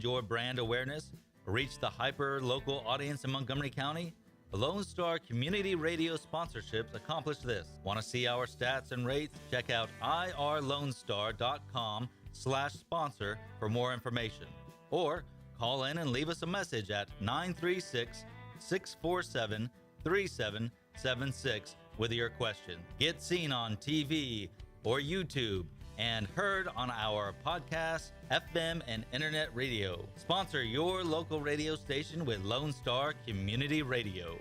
Your brand awareness, reach the hyper-local audience in Montgomery County? Lone Star Community Radio sponsorships accomplish this. Want to see our stats and rates? Check out irlonestar.com/sponsor for more information. Or call in and leave us a message at 936-647-3776 with your question. Get seen on TV or YouTube and heard on our podcast, FM, and internet radio. Sponsor your local radio station with Lone Star Community Radio.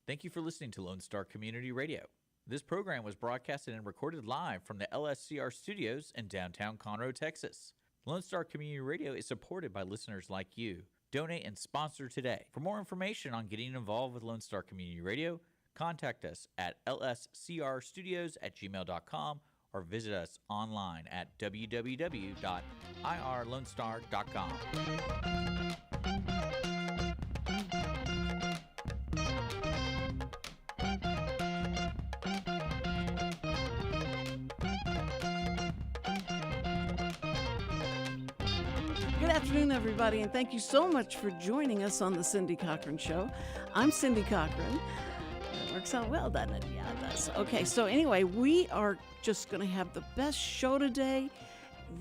Thank you for listening to Lone Star Community Radio. This program was broadcasted and recorded live from the LSCR studios in downtown Conroe, Texas. Lone Star Community Radio is supported by listeners like you. Donate and sponsor today. For more information on getting involved with Lone Star Community Radio, contact us at lscrstudios@gmail.com or visit us online at www.irlonestar.com. Good afternoon, everybody, and thank you so much for joining us on the Cindy Cochran Show. I'm Cindy Cochran. It works out well, doesn't it? Yeah, it does. Okay, so anyway, we are just going to have the best show today.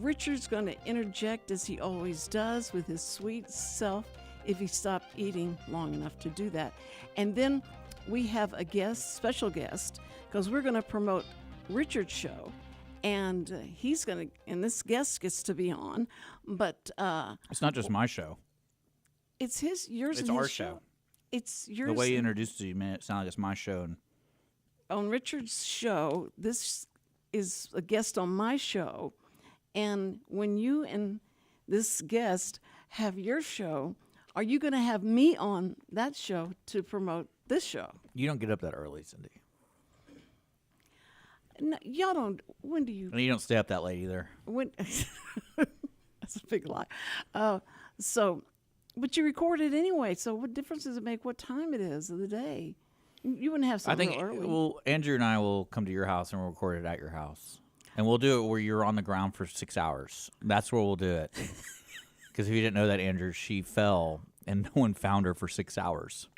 Richard's going to interject, as he always does, with his sweet self, if he stopped eating long enough to do that. And then we have a guest, special guest, because we're going to promote Richard's show. And he's going to, and this guest gets to be on, but It's not just my show. it's yours, It's and our his show. It's yours. The way you introduced it, you made it sound like it's my show. And On Richard's show, this is a guest on my show, and when you and this guest have your show, are you going to have me on that show to promote this show? you don't get up that early, Cindy. No, y'all don't. When do you? And you don't stay up that late either. When? That's a big lie. But you record it anyway. So what difference does it make what time it is of the day? You wouldn't have I something think, real early. well, Andrew and I will come to your house and we'll record it at your house. And we'll do it where you're on the ground for 6 hours. That's where we'll do it. Because if you didn't know that, Andrew, she fell and no one found her for 6 hours.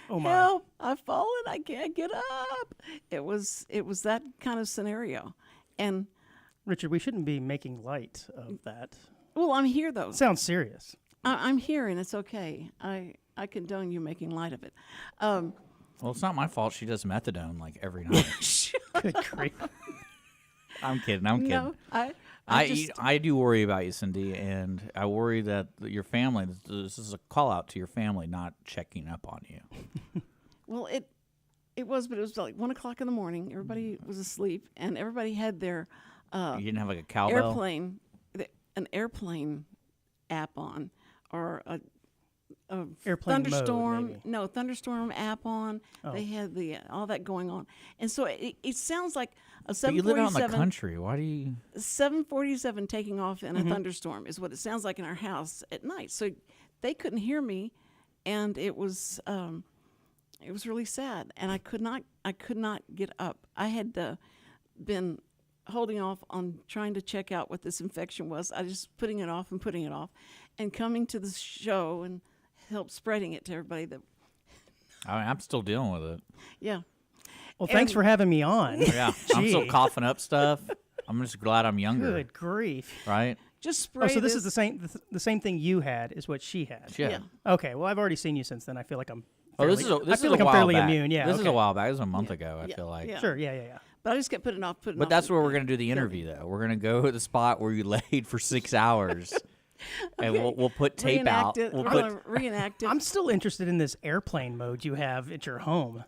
Oh my. Help! I've fallen. I can't get up. It was that kind of scenario, and Richard, we shouldn't be making light of that. well, I'm here though. Sounds serious. I'm here, and it's okay. I condone you making light of it. Well, it's not my fault. She does methadone like every night. Good grief. I'm kidding. I'm kidding. No, I do worry about you, Cindy, and I worry that your family. This is a call out to your family not checking up on you. well, it was, but it was like 1 o'clock in the morning. Everybody was asleep, and everybody had their You didn't have like a cowbell. an airplane app on, or a Airplane thunderstorm. mode, maybe. No, thunderstorm app on. Oh. They had all that going on, and so it sounds like a But you live out in the 747. country. Why do you? 747 taking off in a thunderstorm is what it sounds like in our house at night. So they couldn't hear me, and it was really sad. And I could not get up. I had been holding off on trying to check out what this infection was. I just putting it off, and coming to the show and help spreading it to everybody. I'm still dealing with it. Yeah. Well, thanks for having me on. Yeah, I'm still Gee. coughing up stuff. I'm just glad I'm younger. Good grief. Right? Just spray. Oh, so this is the same thing you had is what she had. Yeah. Okay. Well, I've already seen you since then. I feel like I'm. Oh, Fairly, this is a, I this feel is like a I'm while fairly back. immune. Yeah. This is okay. a while back. This was a month ago. I Yeah. feel like. Yeah. Sure. Yeah. But I just kept putting it off. But that's where we're going to do the interview, though. We're going to go to the spot where you laid for 6 hours, and we'll put tape out. We're We'll gonna put. reenact it. I'm still interested in this airplane mode you have at your home.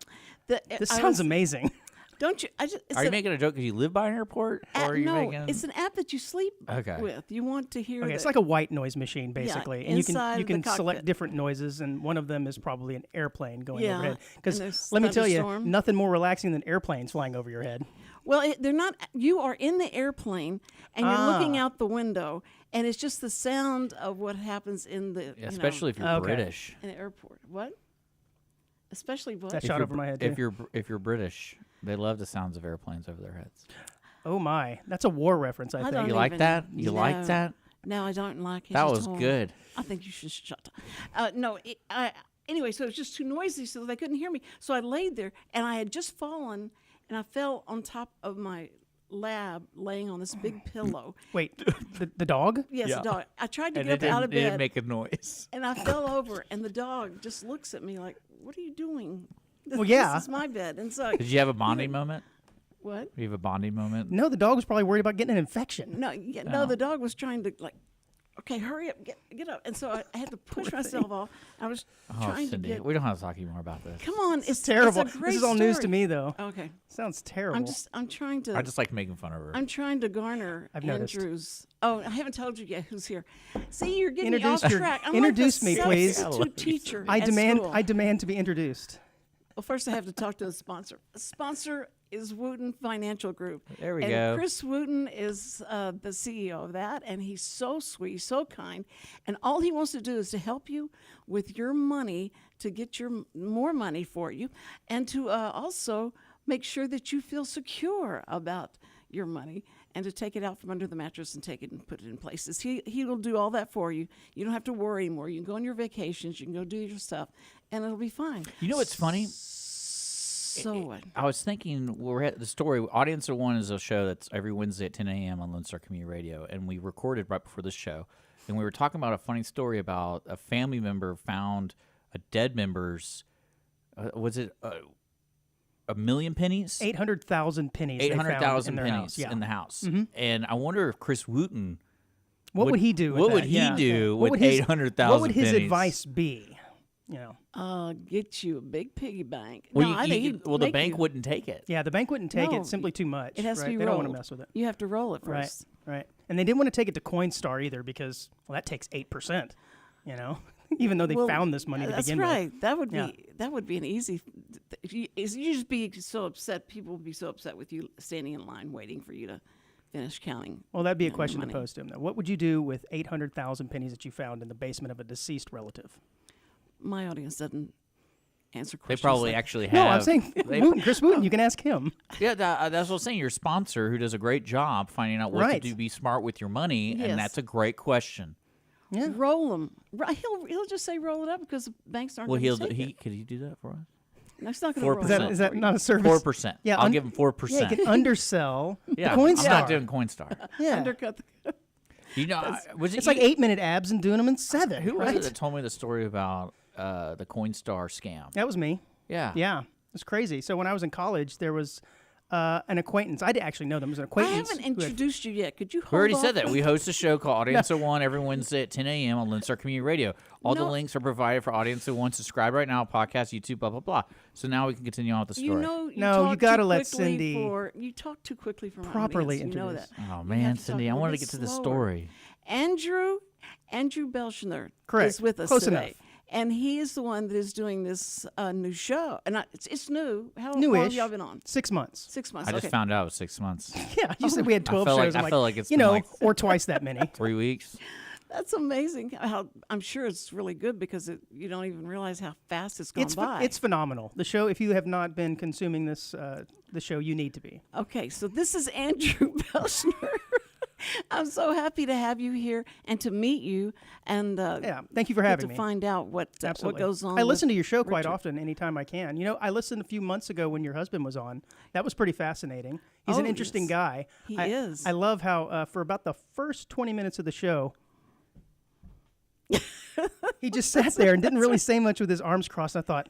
This I sounds was- amazing. Don't you? It's Are you an making a joke because you live by an airport, or are you no, making? it's an app that you sleep Okay. with. You want to hear. Okay, it's like a white noise machine, basically, and inside you the can select cockpit. different noises, and one of them is probably an airplane going Yeah, overhead. and Because there's let me tell you, thunderstorm. nothing more relaxing than airplanes flying over your head. Well, they're not. You are in the airplane, and you're looking out the window, and it's just the sound of what happens in the. Especially if you're Okay. British. in the airport. What? Especially what? That If shot you're over my head. If too. you're British, they love the sounds of airplanes over their heads. Oh my, that's a war reference. I I think. don't You like even- that? You like No. that? No, I don't like it. That It's was horrible. good. I think you should shut up. No, anyway, so it was just too noisy, so they couldn't hear me. So I laid there, and I had just fallen, and I fell on top of my lab, laying on this big pillow. Wait, the dog? Yes, Yeah. the dog. I tried to And get it up out didn't, of it didn't bed, make a noise. and I fell over, and the dog just looks at me like, "What are you doing?" Well, yeah. This is my bed, and so Did you have a bonding moment? what? Do you have a bonding moment? No, the dog was probably worried about getting an infection. No, no, the dog was trying to like, okay, hurry up, get up, and so I had to push myself off. I was Oh, trying to Cindy, get. we don't have to talk anymore about this. Come on, it's Terrible. It's a great This is all news to story. me, though. Okay, Sounds terrible. I'm trying to. I just like making fun of her. I'm trying to garner I've noticed. Andrew's. Oh, I haven't told you yet who's here. See, you're getting me Introduce off your- track. I'm introduce like me, the please. substitute teacher. I at demand. school. I demand to be introduced. Well, first I have to talk to the sponsor. The sponsor is Wootton Financial Group. There we and go. Chris Wootton is the CEO of that, and he's so sweet, so kind, and all he wants to do is to help you with your money to get more money for you, and to also make sure that you feel secure about your money, and to take it out from under the mattress and take it and put it in places. He will do all that for you. You don't have to worry anymore. You can go on your vacations. You can go do your stuff, and it'll be fine. You know what's funny? So what? I was thinking, we're at the story. Audience of One is a show that's every Wednesday at 10 a.m. on Lone Star Community Radio, and we recorded right before this show. And we were talking about a funny story about a family member found a dead member's, was it a million pennies? 800,000 pennies. they found 800,000 in their pennies house. Yeah. in the house. And I wonder if Chris Wootton, What would he do? With what that? would he Yeah. do What with would his- 800,000 What would his pennies? advice be? You know. Get you a big piggy bank. Well, No, I think he'd the make bank you- wouldn't take it. Yeah, the bank wouldn't take No, it. Simply too much. It has right? to be They rolled. don't want to mess with it. You have to roll it Right. first. Right. And they didn't want to take it to Coinstar either because, well, that takes 8%. You know, even though they Well, found this money to that's begin right. with. That would Yeah. be an easy. You just be so upset. People would be so upset with you standing in line waiting for you to finish counting. Well, that'd be a your question money. to pose to him, though. What would you do with 800,000 pennies that you found in the basement of a deceased relative? My audience doesn't answer They questions. probably like- actually have. No, I'm saying they- Wooten, Chris Wooten. You can ask him. Yeah, that's what I'm saying. Your sponsor, who does a great job finding out what Right. to do, be smart with your money, Yes. and that's a great question. Yeah. roll them. He'll just say roll it up because the banks aren't Well, going to take it. could he do that for us? No, it's not going to 4%. roll Is it that up is for that you. not a service? 4%. Yeah, I'll give him 4%. Yeah, you can undersell Yeah, the I'm Coinstar. not doing Coinstar. Yeah. Undercut the. You know, was it It's like you- 8-minute abs and doing them in 7. Who was right? it that told me the story about the Coinstar scam? That was me. Yeah. Yeah, it's crazy. So when I was in college, there was an acquaintance. I didn't actually know them. It was an I acquaintance. haven't who had- introduced you yet. Could you hold We already off said that. on- We host a show called Audience of One every Wednesday at 10 a.m. on Lone Star Community Radio. All the No. links are provided for Audience of One. Subscribe right now, podcast, YouTube, blah, blah, blah. So now we can continue on with the story. You know, you No, you talk gotta too let quickly Cindy you talk too quickly for my properly audience. You know introduce. that. Oh, You man, have to talk Cindy, a I little wanted to bit get to the slower. story. Andrew Belschner Correct. is with us Close today. enough. And he is the one that is doing this new show. And it's new. How long Newish. have y'all been on? 6 months. 6 months. I just okay. found out it was 6 months. Yeah, you said we had 12 felt like- shows. I I'm felt like it's you been know, like- or twice that many. 3 weeks. That's amazing. How I'm sure it's really good because you don't even realize how fast it's gone by. It's phenomenal. The show. If you have not been consuming this, the show, you need to be. Okay, so this is Andrew Belschner. I'm so happy to have you here and to meet you and Yeah, thank you for get having to me. find out what Absolutely. goes on. I listen with to your show quite Richard. often, anytime I can. You know, I listened a few months ago when your husband was on. That was pretty fascinating. He's Oh, an interesting yes. guy. He I, is. I love how for about the first 20 minutes of the show, he just sat there and didn't really say much with his arms crossed. I thought,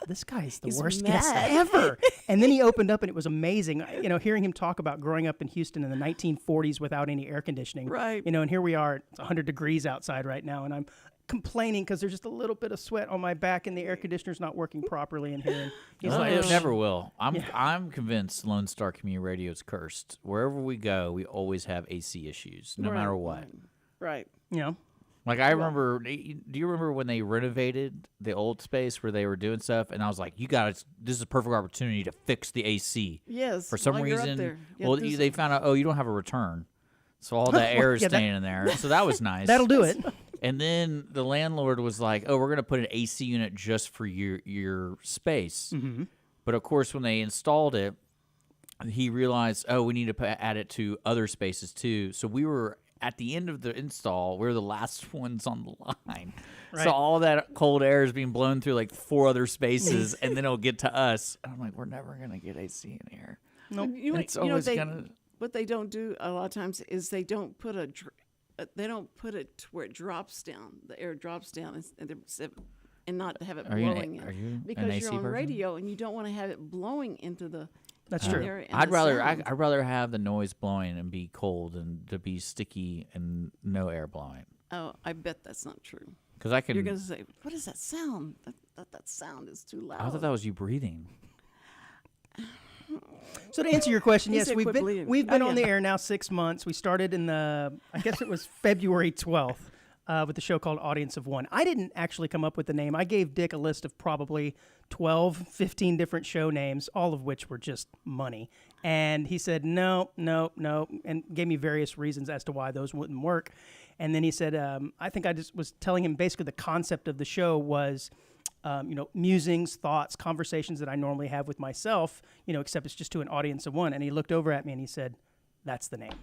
this guy's the He's worst guest mad. ever. And then he opened up, and it was amazing. You know, hearing him talk about growing up in Houston in the 1940s without any air conditioning. Right. You know, and here we are, it's 100 degrees outside right now, and I'm complaining because there's just a little bit of sweat on my back, and the air conditioner's not working properly in here. And he's No, like, it never will. I'm convinced Lone Star Community Radio is cursed. Wherever we go, we always have AC issues, no Right, matter what. Right. you know, Like I remember, do you remember when they renovated the old space where they were doing stuff? And I was like, you guys, this is a perfect opportunity to fix the AC. Yes. For some while you're up reason, there, you well, have to do they found out, you don't have a return. So all that air is Yeah, that- staying in there. So that was nice. that'll do it. And then the landlord was like, "Oh, we're going to put an AC unit just for your space." Mm-hmm. But of course, when they installed it, he realized, oh, we need to add it to other spaces too. So we were at the end of the install. We were the last ones on the line. Right. So all that cold air is being blown through like 4 other spaces, and then it'll get to us. And I'm like, we're never gonna get AC in here. Nope. It's always What they don't do a lot of times is they don't put it to where it drops down. The air drops down and not have it blowing Are in. you Because an you're AC on person? radio and you don't want to have it blowing into the. That's true. air and I'd the rather sound. I'd rather have the noise blowing and be cold than to be sticky and no air blowing. Oh, I bet that's not true. Because I can. You're going to say, what is that sound? That sound is too loud. I thought that was you breathing. So to answer your question, He yes, said we've quit been bleeding. we've been Oh, on yeah. the air now 6 months. We started in I guess it was February 12th with the show called Audience of One. I didn't actually come up with the name. I gave Dick a list of probably 12, 15 different show names, all of which were just money. And he said, no, and gave me various reasons as to why those wouldn't work. And then he said, I think I just was telling him basically the concept of the show was, musings, thoughts, conversations that I normally have with myself, except it's just to an audience of one. And he looked over at me and he said, that's the name.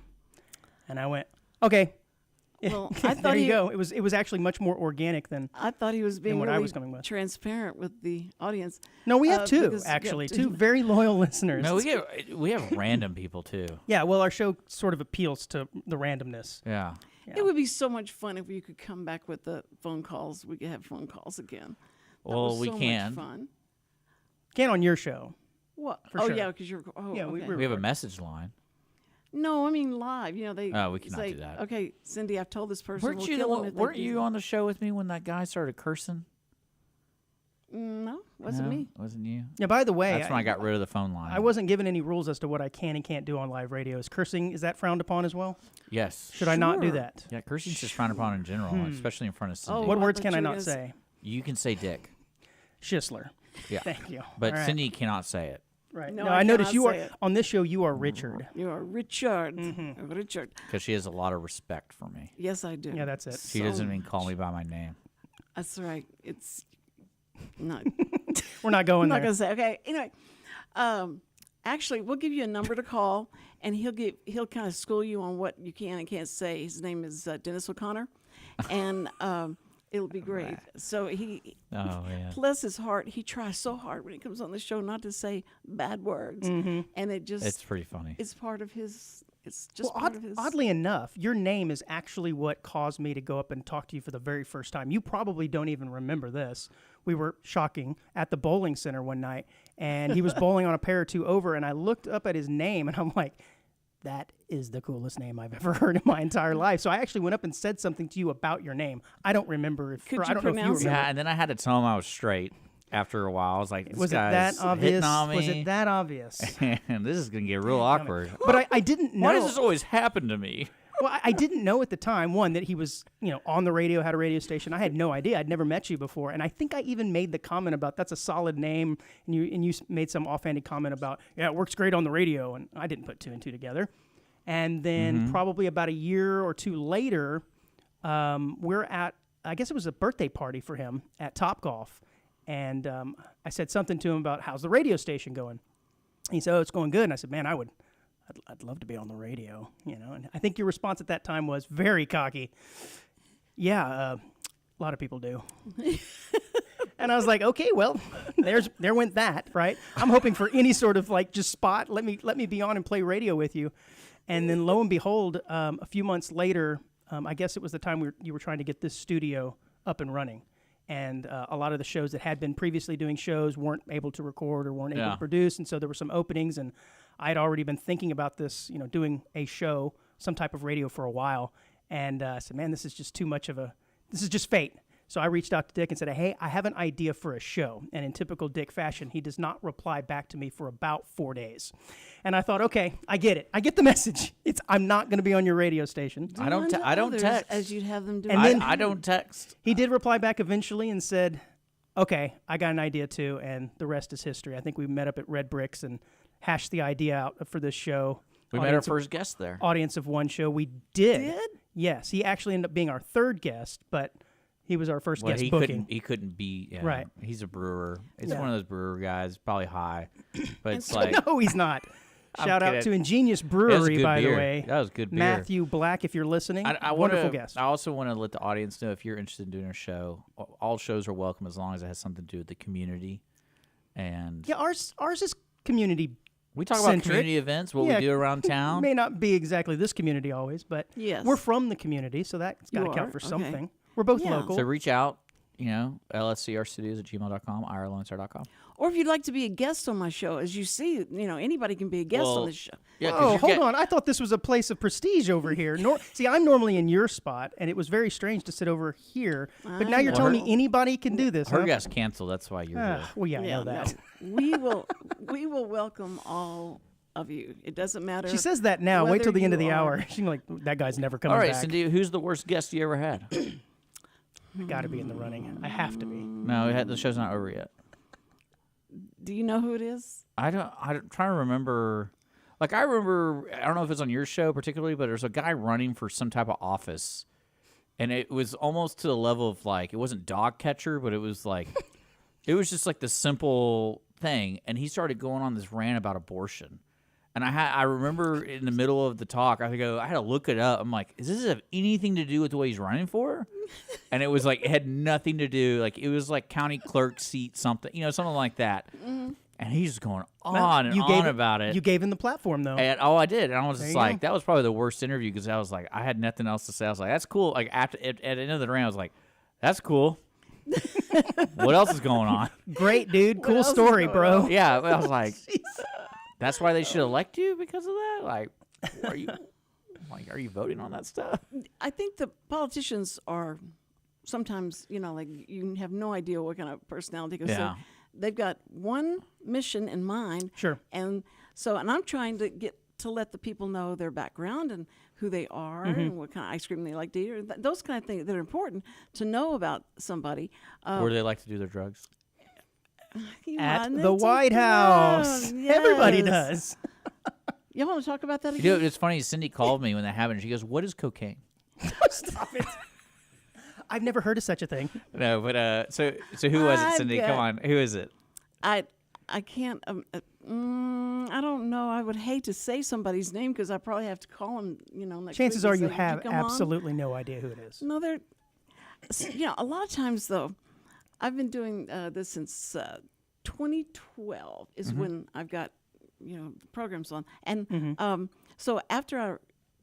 And I went, okay. Well, I thought there you go. It was actually much more organic than. I thought he was being what I really was coming with. transparent with the audience. No, we have two because- actually, yeah, two very loyal listeners. No, we have random people too. Yeah, well, our show sort of appeals to the randomness. Yeah. Yeah. It would be so much fun if you could come back with the phone calls. We could have phone calls again. That Well, was we so can. Much fun. Can on your show. What? For oh sure. yeah, because you're. Oh Yeah, okay. We have a message line. No, I mean live. They. Oh, we cannot say, do that. Okay, Cindy, I've told this person. Weren't we'll you kill them if they weren't do you that. on the show with me when that guy started cursing? No, wasn't No, me. Wasn't you? Yeah, by the way, That's when I got rid of the phone line. I wasn't given any rules as to what I can and can't do on live radio. Is cursing, is that frowned upon as well? Yes. Should I not do Sure. that? Yeah, cursing's just frowned upon in general, especially in front of Cindy. Oh, What I words thought can you I were not gonna say? You can say dick. Schisler. Yeah. Thank you. But All right. Cindy cannot say it Right. No, No, I I noticed cannot you are say it. on this show. You are Richard. You are Richard. Mm-hmm. Richard. because she has a lot of respect for me. Yes, I do. Yeah, that's it. She So doesn't even call me by my name. That's right. It's not. We're not going I'm not there. gonna say. Okay. Anyway, actually, we'll give you a number to call, and he'll kind of school you on what you can and can't say. His name is Dennis O'Connor, and it'll be great. So he, Oh, yeah. bless his heart, he tries so hard when he comes on the show not to say bad words, and it just It's pretty funny. it's part of his. It's just Well, part of his. oddly enough, your name is actually what caused me to go up and talk to you for the very first time. You probably don't even remember this. We were shocking at the bowling center one night, and he was bowling on a pair or two over, and I looked up at his name, and I'm like, that is the coolest name I've ever heard in my entire life. So I actually went up and said something to you about your name. I don't remember if Could or I you don't know if you pronounce it? remember. Yeah, and then I had to tell him I was straight after a while. I was like, this Was it guy's that obvious? hitting on me. Was it that obvious? And this is going to get real awkward. But I didn't know. Why does this always happen to me? Well, I didn't know at the time, one, that he was, on the radio, had a radio station. I had no idea. I'd never met you before. And I think I even made the comment about that's a solid name. And you made some offhanded comment about, yeah, it works great on the radio. And I didn't put two and two together. And then probably about a year or two later, we're at, I guess it was a birthday party for him at Topgolf. And I said something to him about, how's the radio station going? He said, oh, it's going good. And I said, man, I'd love to be on the radio, And I think your response at that time was very cocky. Yeah, a lot of people do. And I was like, okay, well, there went that, right? I'm hoping for any sort of just spot. Let me be on and play radio with you. And then lo and behold, a few months later, I guess it was the time you were trying to get this studio up and running. And a lot of the shows that had been previously doing shows weren't able to record or weren't able to produce. And so there were some openings, and I'd already been thinking about this, doing a show, some type of radio for a while. And I said, man, this is just this is just fate. So I reached out to Dick and said, hey, I have an idea for a show. And in typical Dick fashion, he does not reply back to me for about 4 days. And I thought, okay, I get it. I get the message. I'm not going to be on your radio station. I don't text. as you'd have them do. And then- I don't text. He did reply back eventually and said, okay, I got an idea too, and the rest is history. I think we met up at Red Bricks and hashed the idea out for this show. We met our first guest there. Audience of one show. We did. Did? Yes. He actually ended up being our third guest, but he was our first Well, guest he booking. couldn't be. Yeah, Right. He's a brewer. It's Yeah. one of those brewer guys, probably high. But it's so- like, No, he's not. Shout out kidding. to Ingenious That was Brewery, good by beer. the way. That was good beer. Matthew Black, if you're listening, I wonderful wanna, guest. I also want to let the audience know if you're interested in doing a show. All shows are welcome as long as it has something to do with the community. And Yeah, ours is community. we talk about centric. community events, what Yeah, we do around town. May not be exactly this community always, but Yes. we're from the community, so that's got to You count are? for Okay. something. We're both Yeah. local. So reach out, lscrstudios@gmail.com, irlonestar.com. Or if you'd like to be a guest on my show, as you see, anybody can be a guest Well, on this show. Yeah, Oh, hold on. I thought this was a place of prestige over here. See, I'm normally in your spot, and it was very strange to sit over here. But now you're I telling know. me anybody can do this, Her huh? guest canceled, that's why you're here. Well, yeah, I know that. No. we will welcome all of you. It doesn't matter. She says that now. Wait whether till the end of you the are- hour. She's like, that guy's never coming All right, back. Cindy, who's the worst guest you ever had? I got to be in the running. I have to be. No, the show's not over yet. Do you know who it is? I'm trying to remember. Like, I remember, I don't know if it's on your show particularly, but there's a guy running for some type of office. And it was almost to the level of, like, it wasn't dog catcher, but it was like, it was just like the simple thing. And he started going on this rant about abortion. And I remember in the middle of the talk, I had to look it up. I'm like, does this have anything to do with what he's running for? And it was like, it had nothing to do. Like, it was like county clerk seat something, something like that. And he's just going on and on about it. You gave him the platform, though. And I did. And I was just you like, go. that was probably the worst interview because I was like, I had nothing else to say. I was like, that's cool. Like, at the end of the round, I was like, that's cool. What else is going on? Great, dude. Cool else is story, going bro. Yeah, I was like, that's why they should elect you because of that. Like, are you voting on that stuff? I think the politicians are sometimes, like you have no idea what kind of personality goes. Yeah. So they've got one mission in mind. Sure. And I'm trying to let the people know their background and who they are and what kind of ice cream they like to eat. Or those kind of things that are important to know about somebody. Where do they like to do their drugs? You At wanted the to White know. House. Everybody Yes. does. You want to talk about that You again? know, it's funny. Cindy called me when that happened. She goes, "What is cocaine?" Stop it. I've never heard of such a thing. No, but so who was it, I've Cindy? got- Come on, who is it? I can't. I don't know. I would hate to say somebody's name because I probably have to call them. Next Chances week are and you say, have "Would come on?" absolutely no idea who it is. No, they're. A lot of times though, I've been doing this since 2012 is when I've got programs on, and so after I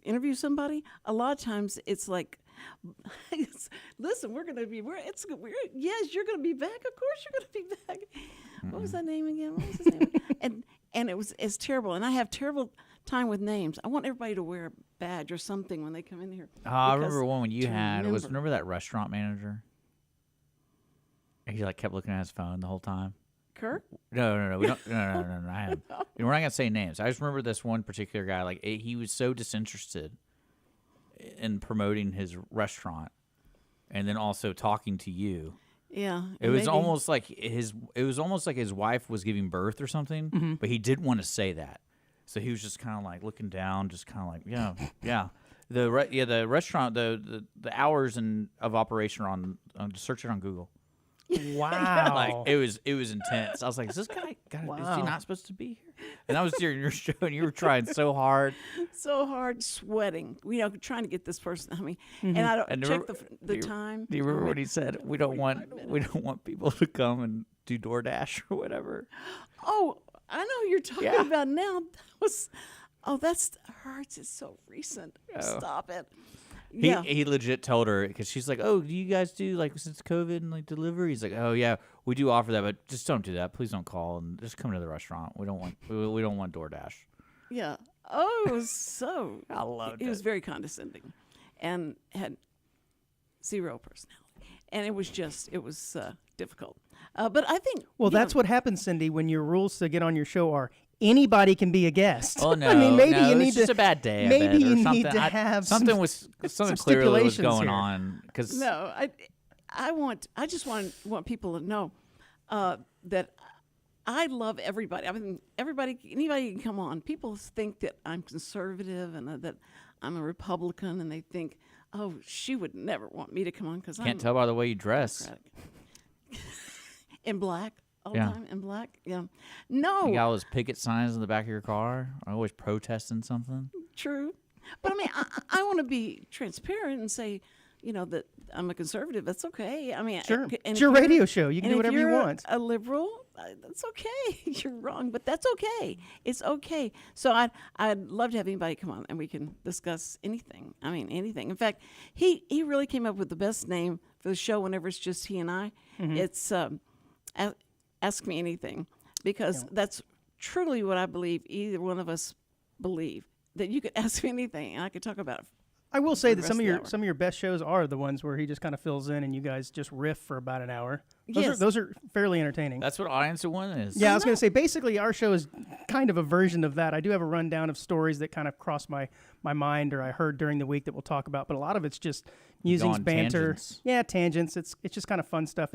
interview somebody, a lot of times it's like. Listen, yes, you're going to be back. Of course, you're going to be back. What was that name again? What was his name? and it's terrible. And I have terrible time with names. I want everybody to wear a badge or something when they come in here. I because remember one when you to had. Remember that restaurant manager? He kept looking at his phone the whole time. Kirk. No. We don't. No. We're not gonna say names. I just remember this one particular guy. Like he was so disinterested in promoting his restaurant, and then also talking to you. Yeah. It was almost like his wife was giving birth or something, but he didn't want to say that. So he was just kind of like looking down, just kind of like, yeah. The restaurant, the hours of operation are on search it on Google. Wow. Like it was intense. I was like, is this guy is he Wow. not supposed to be here? And I was during your show, and you were trying so hard. so hard, sweating. Trying to get this person. I mean, and I don't And check remember- the time. Do you remember what he said? We don't want people to come and do DoorDash or whatever. Oh, I know who you're talking Yeah. about now. That's hurts. It's so recent. Oh. Stop it. He Yeah. he legit told her because she's like, oh, do you guys do like since COVID and like delivery? He's like, oh yeah, we do offer that, but just don't do that. Please don't call and just come to the restaurant. We don't want DoorDash. Yeah. Oh, it was so. I loved He was it. very condescending, and had zero personality, and it was difficult. But I think. Well, that's what happens, Cindy, when your rules to get on your show are anybody can be a guest. Oh no, I mean, maybe no, you it need was to. just a bad day. I maybe bet, or you need something. to have something some clearly was stipulations going here. on because No, I just want people to know that I love everybody. I mean, anybody can come on. People think that I'm conservative and that I'm a Republican, and they think, oh, she would never want me to come on because can't I'm tell by the way you dress. Democratic. In black. all the Yeah. time in black. Yeah. No. You got all those picket signs in the back of your car. Always protesting something. True. But I mean, I want to be transparent and say, that I'm a conservative. That's okay. I mean, Sure. and It's if your you're- radio show. You can and do if whatever you you're want. A liberal, that's okay. You're wrong, but that's okay. It's okay. So I'd love to have anybody come on and we can discuss anything. I mean, anything. In fact, he really came up with the best name for the show whenever it's just he and I. It's Ask Me Anything, because that's truly what I believe either one of us believe, that you could ask me anything and I could talk about it. I will say that the some of rest your of the hour. some of your best shows are the ones where he just kind of fills in and you guys just riff for about an hour. Yes. Those are fairly entertaining. That's what Audience of One is. Yeah, I was going to say, basically, our show is kind of a version of that. I do have a rundown of stories that kind of cross my mind or I heard during the week that we'll talk about, but a lot of it's just musings, on banter. tangents. Yeah, tangents. It's just kind of fun stuff.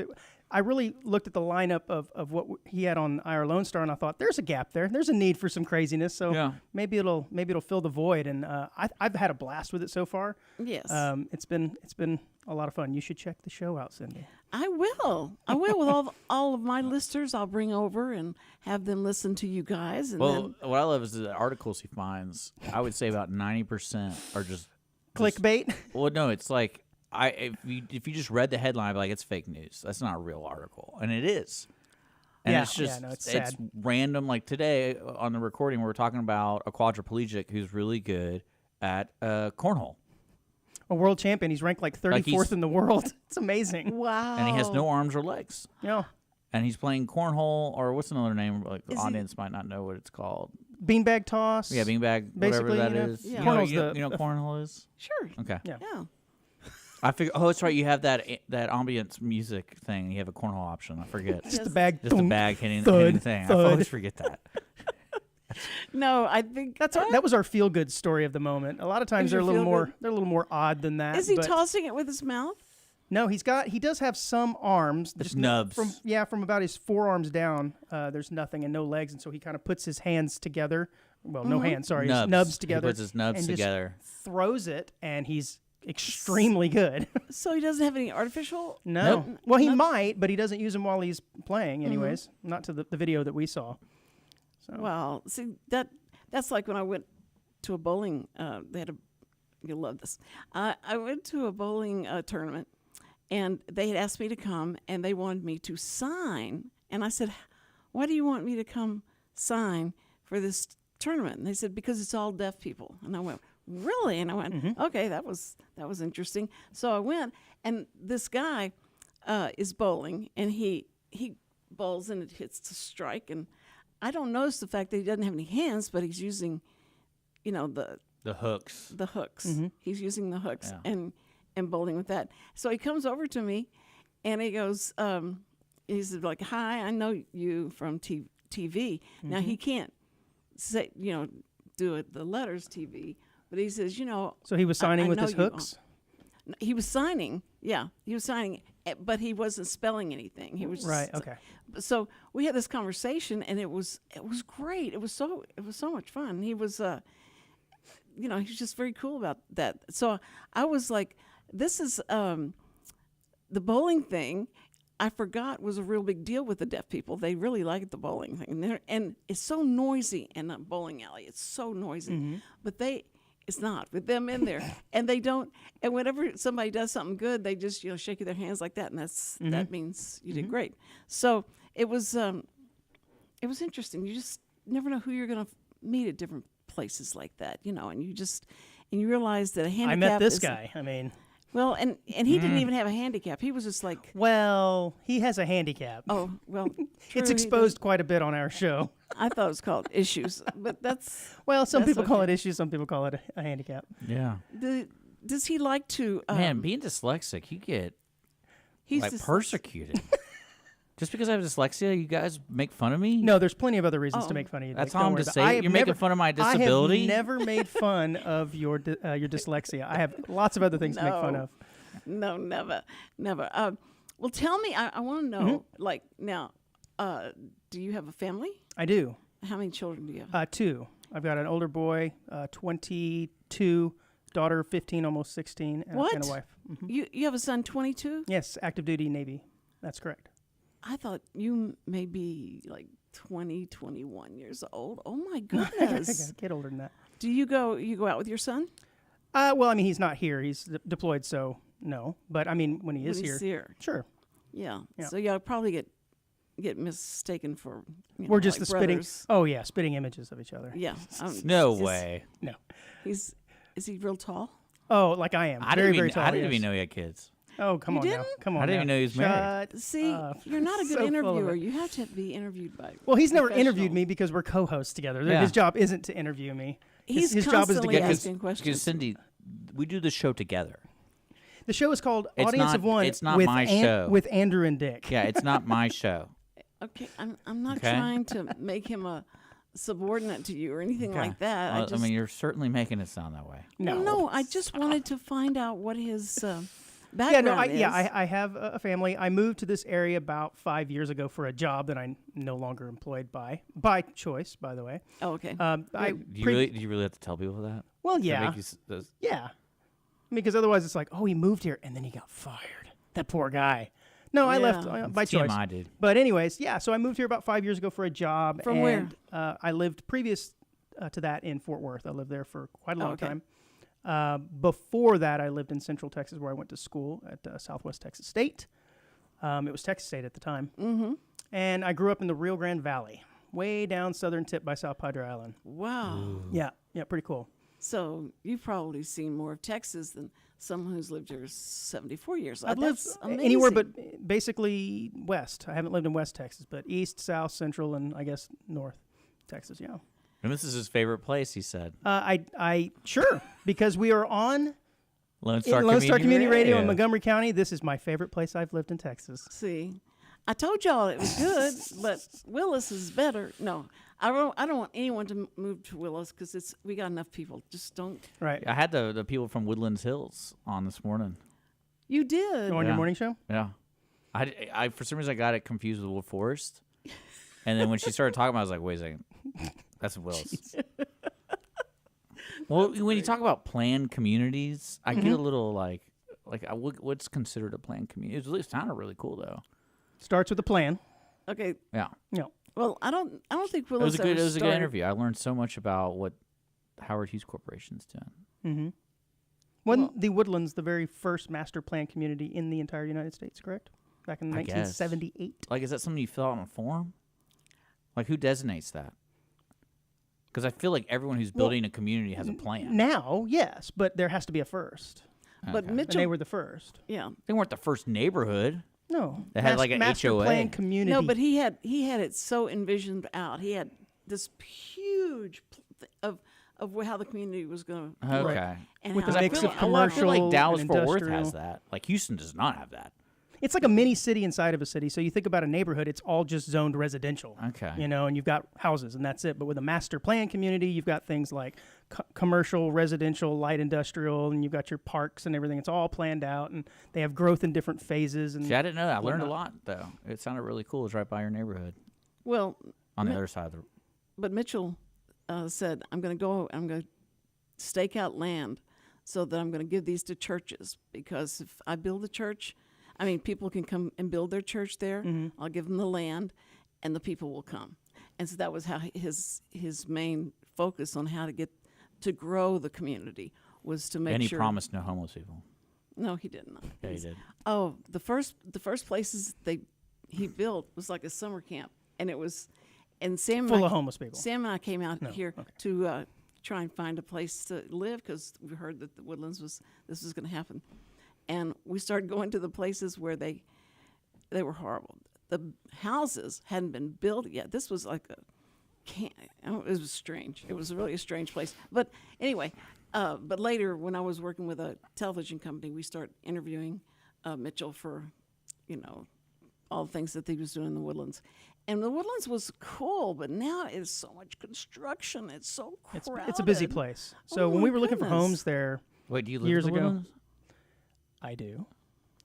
I really looked at the lineup of what he had on our Lone Star, and I thought, there's a gap there. There's a need for some craziness. So Yeah. maybe it'll fill the void. And I've had a blast with it so far. Yes. It's been a lot of fun. You should check the show out, Cindy. I will with all of my listeners. I'll bring over and have them listen to you guys. And Well, what I love is the articles he finds. I would say about 90% are just Clickbait. Well, no, it's like if you just read the headline, I'd be like, it's fake news. That's not a real article, and it is. And Yeah, it's just yeah, no, it's it's sad. random. Like today on the recording, we were talking about a quadriplegic who's really good at cornhole, A world champion. He's ranked like 34th he's- in the world. It's amazing. wow. and he has no arms or legs, Yeah. and he's playing cornhole, or what's another name? Like the Is he- audience might not know what it's called. Beanbag toss. Yeah, beanbag, whatever Basically, that you know, is. yeah. You know, Cornhole's you know, the- you know what cornhole is? Sure. Okay. Yeah. Yeah. I figure. Oh, that's right. You have that ambience music thing. You have a cornhole option. I forget. Just the bag. Just a boom, bag hitting thud, the thing. I thud. always forget that. No, I think That was our feel good story of the moment. A lot of times Is they're a your little feel-good? more odd than that. Is he but tossing it with his mouth? No, he does have some arms. Just just nubs. From about his forearms down. There's nothing and no legs, and so he kind of puts his hands together. Well, no hands, sorry, his nubs together. He puts his nubs and just together. throws it, and he's extremely good. So he doesn't have any artificial. No. Nope. Well, he might, but he doesn't use them while he's playing, anyways. Not to the video that we saw. So. Well, see that's like when I went to a bowling. They had you'll love this. I went to a bowling tournament, and they had asked me to come, and they wanted me to sign. And I said, "Why do you want me to come sign for this tournament?" And they said, "Because it's all deaf people." And I went, "Really?" And I went, "Okay, that was interesting." So I went, and this guy is bowling, and he bowls, and it hits the strike, and I don't notice the fact that he doesn't have any hands, but he's using, the hooks. hooks. He's using the hooks Yeah. and bowling with that. So he comes over to me, and he goes, he's like, "Hi, I know you from TV." Now he can't say, do it the letters TV, but he says, So he was signing I with know his you hooks? he was signing. Yeah, he was signing, but he wasn't spelling anything. He was just, Right, okay. So we had this conversation, and it was great. It was so much fun. He was, he was just very cool about that. So I was like, this is the bowling thing. I forgot was a real big deal with the deaf people. They really liked the bowling thing, and it's so noisy in a bowling alley. It's so noisy, but it's not with them in there, and they don't. And whenever somebody does something good, they just shake their hands like that, and that means you did great. So it was interesting. You just never know who you're going to meet at different places like that, and you realize that a handicap. I met this is- guy. I mean, Well, and he didn't even have a handicap. He was just like, well, he has a handicap. oh, well, true, It's he exposed quite a bit on our show. does. I thought it was called issues, but that's. Well, some That's people call okay. it issues, some people call it a handicap. Yeah. Does he like to? Man, being dyslexic, you get he's like just, persecuted. Just because I have dyslexia, you guys make fun of me? No, there's plenty of other reasons to Oh. make fun of you. That's Like, all don't I'm worry just about it. I saying. have You're making fun of my disability? I have never made fun of your dyslexia. I have lots of other things to make fun No. of. No, never. Well, tell me. I want to know. Mm-hmm. Like now, do you have a family? I do. How many children do you have? 2. I've got an older boy, 22, daughter 15, almost 16, and, What? and a wife. You have a son, 22. Yes, active duty Navy. That's correct. I thought you may be like 20, 21 years old. Oh my I goodness! gotta get older than that. Do you go out with your son? Well, I mean, he's not here. He's deployed, so no. But I mean, when he is When he's here. sure. Yeah. Yeah. So you'll probably get mistaken for. We're just like the spitting. brothers. Oh yeah, spitting images of each other. Yeah. No just- way. No. Is he real tall? Oh, like I am. I very, didn't very even, tall. I didn't yes. even know he had kids. Oh, come You on now. didn't? Come on. I didn't now. even know he was married. Shut See, up. you're not a good So full of interviewer. it. You have to be interviewed by. Well, he's never interviewed professional. me because we're co-hosts together. Yeah. His job isn't to interview me. He's his job is to constantly get asking questions. Because Cindy, we do the show together. The show is called It's Audience not- of One. it's not with my show. with Andrew and Dick. Yeah, it's not my show. Okay, I'm not Okay. trying to make him a subordinate to you or anything Okay. like that. Well, I just mean, you're certainly making it sound that way. no. I just wanted to find out what his Yeah, background no, is. I have a family. I moved to this area about 5 years ago for a job that I'm no longer employed by choice, by the way. Oh, okay. I Do you really have to tell people that? well, To yeah, make you yeah. Because otherwise, it's like, oh, he moved here and then he got fired. That poor guy. No, I left Yeah. by choice. TMI, dude. But anyways, yeah. So I moved here about 5 years ago for a job. From where? and, I lived previous to that in Fort Worth. I lived there for quite a long okay. time. Before that, I lived in Central Texas, where I went to school at Southwest Texas State. It was Texas State at the time. Mm-hmm. And I grew up in the Rio Grande Valley, way down southern tip by South Padre Island. Wow. Yeah, pretty cool. So you've probably seen more of Texas than someone who's lived here 74 years. I've lived That's amazing. anywhere but basically west. I haven't lived in West Texas, but east, south, central, and I guess north Texas. Yeah. And this is his favorite place, he said. I sure because we are on Lone Star, Lone Star Community Radio in Radio. Montgomery County. This is my favorite place I've lived in Texas. See, I told y'all it was good, but Willis is better. No, I don't want anyone to move to Willis because we got enough people. Just don't. Right. I had the people from Woodlands Hills on this morning. You did. On your Yeah. morning show? Yeah. I for some reason I got it confused with Wood Forest. And then when she started talking about it, I was like, wait a second. That's Willis. Well, when you talk about planned communities, I get a little like what's considered a planned community? It sounded really cool though. Starts with a plan. Okay. Yeah. No. Well, I don't think It Willis was a good ever started. interview. I learned so much about what Howard Hughes Corporation's doing. Mm-hmm. Wasn't the Woodlands the very first master plan community in the entire United States, correct? Back in I guess. 1978. Like, is that something you fill out on a form? Like, who designates that? Because I feel like everyone who's building a community has a plan. Now, yes, but there has to be a first. But Okay. And Mitchell, they were the first. yeah. They weren't the first neighborhood. No. They had like an master HOA. plan community. No, but he had it so envisioned out. He had this huge of how the community was going to work. Okay. And With how the it mix was of gonna- I feel like commercial Dallas and Fort Worth industrial. has that. Like Houston does not have that. It's like a mini city inside of a city. So you think about a neighborhood, it's all just zoned residential. Okay. You know, and you've got houses and that's it. But with a master plan community, you've got things like commercial, residential, light industrial, and you've got your parks and everything. It's all planned out, and they have growth in different phases. And See, I didn't know that. I learned a whatnot. lot though. It sounded really cool. It's right by your neighborhood Well, on the other side of the. but Mitchell said, I'm going to stake out land so that I'm going to give these to churches, because if I build a church, I mean, people can come and build their church there. Mm-hmm. I'll give them the land, and the people will come. And so that was how his main focus on how to get to grow the community was to make And he sure. promised no homeless people. No, he didn't. Yeah, he did. Oh, the first places he built was like a summer camp, and it was, and Sam full and I, of homeless people. Sam and I came out here okay. to try and find a place to live because we heard that the Woodlands this was going to happen, and we started going to the places where they were horrible. The houses hadn't been built yet. This was like it was strange. It was really a strange place. But anyway, but later when I was working with a television company, we started interviewing Mitchell for, all the things that he was doing in the Woodlands. And the Woodlands was cool, but now it's so much construction. It's so crowded. It's a busy place. So Oh when my we were looking for goodness. homes there, Wait, do you live Years in the ago. Woodlands? I do.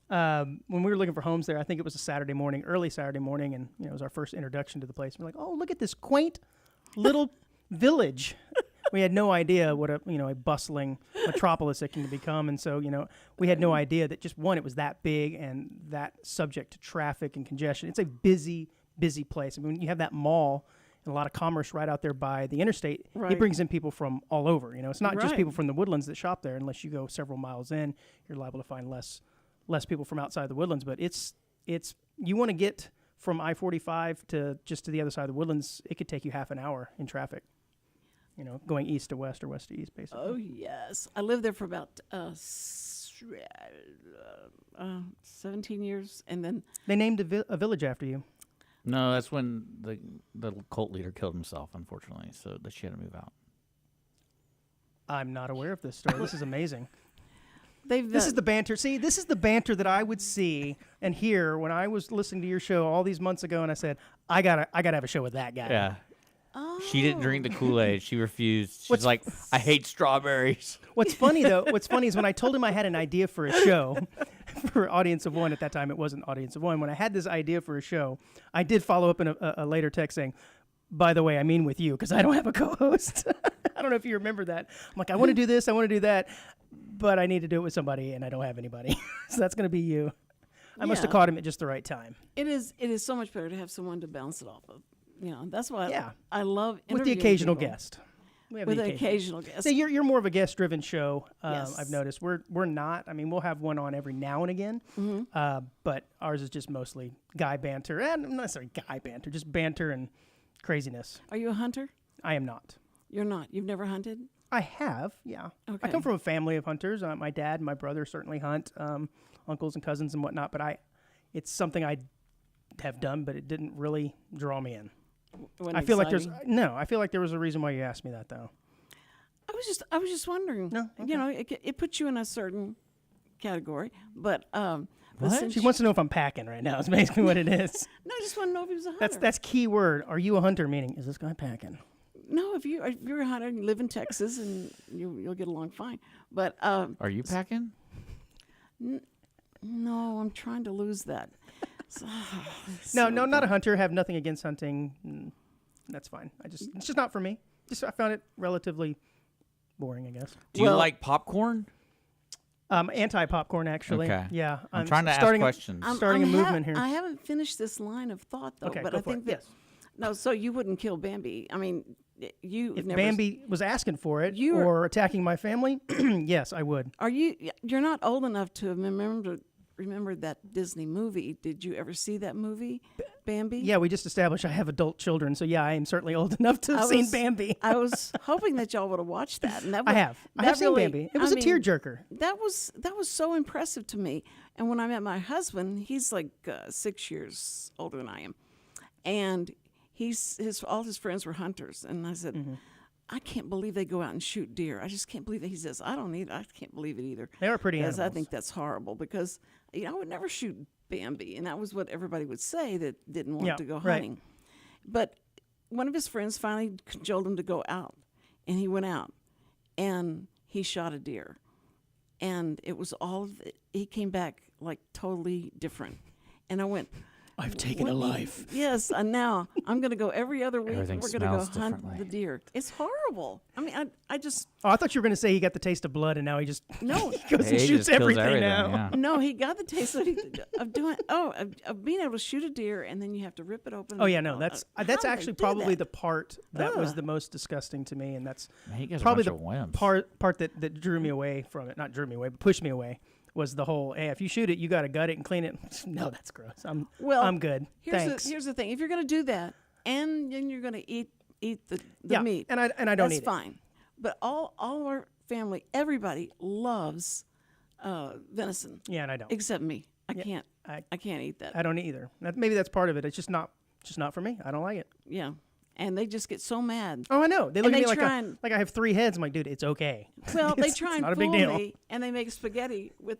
When we were looking for homes there, I think it was a Saturday morning, early Saturday morning, and it was our first introduction to the place. We're like, oh, look at this quaint little village. we had no idea what a bustling metropolis it can become, and so we had no idea that just one, it was that big and that subject to traffic and congestion. It's a busy place. I mean, when you have that mall and a lot of commerce right out there by the interstate, Right. it brings in people from all over. It's not just Right. people from the Woodlands that shop there. Unless you go several miles in, you're liable to find less people from outside the Woodlands. But it's you want to get from I-45 to the other side of the Woodlands, it could take you half an hour in traffic. Going east to west or west to east, basically. Oh yes, I lived there for about 17 years, and then They named a village after you. No, that's when the cult leader killed himself, unfortunately. So she had to move out. I'm not aware of this story. This is amazing. they've. This is the banter. See, this is the banter that I would see and hear when I was listening to your show all these months ago, and I said, I gotta have a show with that guy. Yeah. Oh. She didn't drink the Kool-Aid. She refused. She's What's- like, I hate strawberries. What's funny is when I told him I had an idea for a show for Audience of One, at that time it wasn't Audience of One, when I had this idea for a show, I did follow up in a later text saying, by the way, I mean with you, because I don't have a co-host. I don't know if you remember that. I'm like, I want to do this, I want to do that, but I need to do it with somebody, and I don't have anybody. So that's going to be you. I must have Yeah. caught him at just the right time. It is so much better to have someone to bounce it off of. That's why Yeah. I love With the interviewing occasional people. guest. We have With the the occasional guest. See, you're more of a guest-driven show. Yes. I've noticed we're not. I mean, we'll have one on every now and again, but ours is just mostly guy banter, and not necessarily guy banter, just banter and craziness. Are you a hunter? I am not. You're not. You've never hunted? I have, yeah. I Okay. come from a family of hunters. My dad and my brother certainly hunt, uncles and cousins and whatnot. But it's something I have done, but it didn't really draw me in. Wasn't I feel like exciting? I feel like there was a reason why you asked me that, though. I was just wondering. No, okay. It puts you in a certain category, but What? since She wants to know if I'm packing right now. Is basically what it is. No, I just want to know if he was a hunter. That's key word. Are you a hunter? Meaning, is this guy packing? No, if you're a hunter and you live in Texas, and you'll get along fine. But Are you packing? no, I'm trying to lose that. So, No, not a hunter. Have nothing against hunting. That's fine. it's just not for me. I found it relatively boring, I guess. Do you Well- like popcorn? Anti-popcorn, actually. Okay. Yeah. I'm trying to ask starting questions. starting a movement here. I haven't finished this line of thought though, Okay, but go I for think it. that no. So you wouldn't kill Bambi? I mean, you've If never. Bambi was asking for it You are- or attacking my family, yes, I would. Are you? You're not old enough to remember that Disney movie. Did you ever see that movie, Bambi? Yeah, we just established I have adult children, so yeah, I am certainly old enough to have seen Bambi. I was hoping that y'all would have watched that, and that I was, have. I that have seen really- Bambi. It was I a mean, tearjerker. That was so impressive to me. And when I met my husband, he's like 6 years older than I am, and all his friends were hunters, and I said, Mm-hmm. I can't believe they go out and shoot deer. I just can't believe that. He says, I can't believe it either. They are pretty Because I animals. think that's horrible because I would never shoot Bambi, and that was what everybody would say that didn't want Yeah, to go right. hunting. But one of his friends finally cajoled him to go out, and he went out, and he shot a deer, and it was he came back like totally different, and I went, I've taken a life. yes, and now I'm going to go every other week. Everything We're going to go smells hunt differently. the deer. It's horrible. I mean, I just Oh, I thought you were going to say he got the taste of blood, and now he just no. he goes and He shoots just kills everything now. yeah. No, he got the taste of doing of being able to shoot a deer and then you have to rip it open. Oh yeah, no, that's How do they actually do probably that? the part that was Ugh. the most disgusting to me, and that's Man, you guys are a probably bunch the of wimps. part that drew me away from it. Not drew me away, but pushed me away. Was the whole, hey, if you shoot it, you got to gut it and clean it. No, that's gross. I'm good. Thanks. Here's the thing: if you're going to do that, and then you're going to eat the yeah, meat, and I don't that's eat it. fine. But all our family, everybody loves venison, Yeah, and I don't. except me. I can't. I- I can't eat that. I don't either. Maybe that's part of it. It's just not for me. I don't like it. Yeah, and they just get so mad. Oh, I know. They look And at me they like try and- like I have 3 heads. I'm like, dude, it's okay. Well, they It's try and not a fool big deal. me, and they make spaghetti with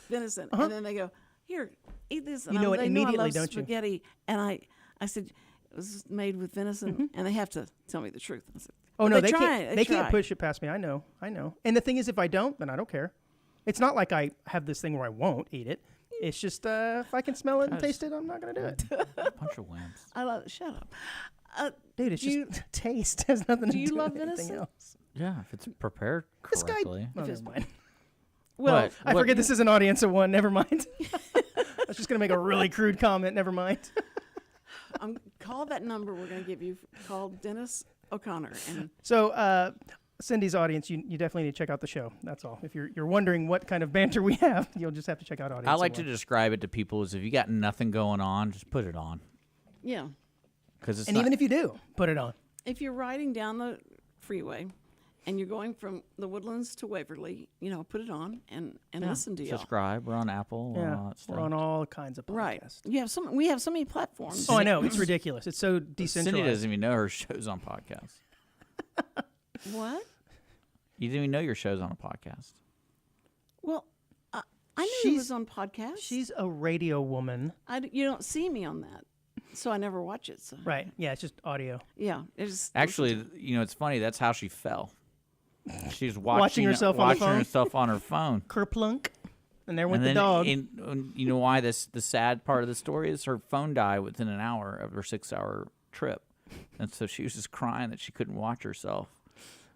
venison, and then they go, "Here, eat this." And You know it they immediately, I love don't you? spaghetti, and I said, "It was made with venison," and they have to tell me the truth. I said, Oh but no, they try, can't. They can't try. push it past me. I know. And the thing is, if I don't, then I don't care. It's not like I have this thing where I won't eat it. It's just if I can smell it and taste it, I'm not gonna do it. Bunch of wimps. I love. Shut up. Dude, it's Do just taste. It has nothing to do you do love with anything venison? else. Yeah, if it's prepared This guy. correctly. Oh, never mind. Well, What? I forget this is an audience of one. Never mind. I was just gonna make a really crude comment. Never mind. call that number we're going to give you. Call Dennis O'Connor. And So, Cindy's audience, you definitely need to check out the show. That's all. If you're wondering what kind of banter we have, you'll just have to check out audience. I like to of one. describe it to people as if you got nothing going on, just put it on. yeah, Because it's And not, even if you do, put it on. if you're riding down the freeway and you're going from the Woodlands to Waverly, put it on and listen to y'all. subscribe, we're on Apple, we're on all Yeah, that stuff. we're on all kinds of podcasts. Right. We have so many platforms. Oh, I know. It's ridiculous. It's so Cindy decentralized. doesn't even know her show's on podcast. What? You didn't even know your show's on a podcast. Well, I knew it She's- was on podcast. She's a radio woman. You don't see me on that, so I never watch it. So Right. Yeah, it's just audio. yeah, it's Actually, it's funny. That's how she fell. She was watching herself on the phone? herself on her phone. Kerplunk. And there went And the then, dog. you know why the sad part of the story is her phone died within an hour of her 6-hour trip, and so she was just crying that she couldn't watch herself,